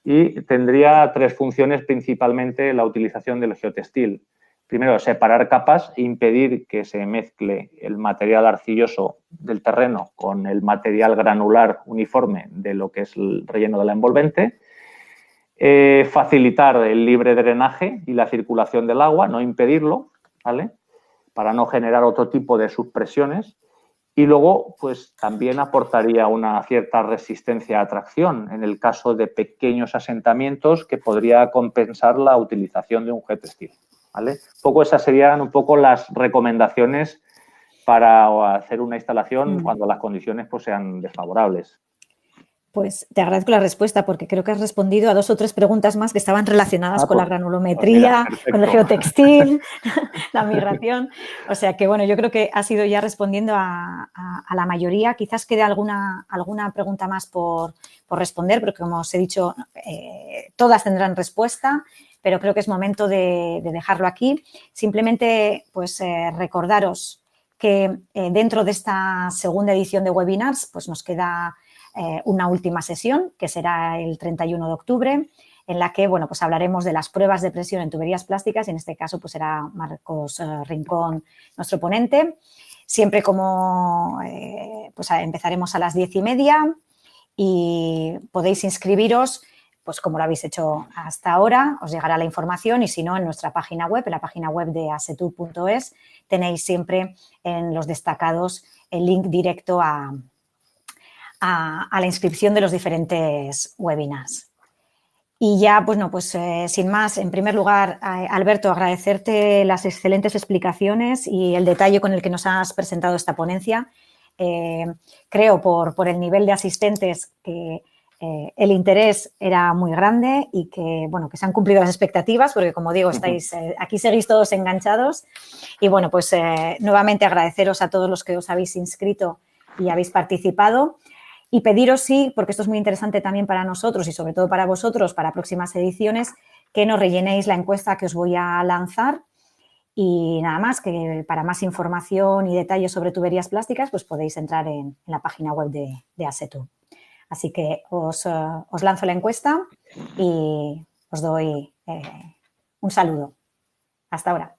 y tendría tres funciones principalmente la utilización del geotextil. Primero, separar capas e impedir que se mezcle el material arcilloso del terreno con el material granular uniforme de lo que es el relleno de la envolvente. Facilitar el libre drenaje y la circulación del agua, no impedirlo, ¿vale? Para no generar otro tipo de subpresiones. Y luego, pues también aportaría una cierta resistencia a tracción en el caso de pequeños asentamientos que podría compensar la utilización de un jet steel, ¿vale? Esas serían un poco las recomendaciones para hacer una instalación cuando las condiciones pues, sean desfavorables. Pues te agradezco la respuesta porque creo que has respondido a 2 o 3 preguntas más que estaban relacionadas con la granulometría, con el geotextil, la migración. O sea que, bueno, yo creo que has ido ya respondiendo a la mayoría. Quizás quede alguna pregunta más por responder, porque como os he dicho, todas tendrán respuesta, pero creo que es momento de dejarlo aquí. Simplemente, pues, recordaros que dentro de esta segunda edición de webinars, pues nos queda una última sesión, que será el 31 de octubre, en la que, bueno, pues hablaremos de las pruebas de presión en tuberías plásticas y en este caso pues será Marcos Rincón nuestro ponente. Siempre como, pues empezaremos a las 10:30 y podéis inscribiros, pues como lo habéis hecho hasta ahora, os llegará la información y si no, en nuestra página web, en la página web de asetur.es, tenéis siempre en los destacados el link directo a la inscripción de los diferentes webinars. Y ya, pues no, pues sin más, en primer lugar, Alberto, agradecerte las excelentes explicaciones y el detalle con el que nos has presentado esta ponencia. Creo por el nivel de asistentes que el interés era muy grande y que, bueno, que se han cumplido las expectativas porque, como digo, estáis aquí seguís todos enganchados. Y, bueno, pues nuevamente agradeceros a todos los que os habéis inscrito y habéis participado. Y pediros, sí, porque esto es muy interesante también para nosotros y sobre todo para vosotros, para próximas ediciones, que nos rellenéis la encuesta que os voy a lanzar. Y nada más, que para más información y detalles sobre tuberías plásticas, pues podéis entrar en la página web de Asetur. Así que os lanzo la encuesta y os doy un saludo. Hasta ahora.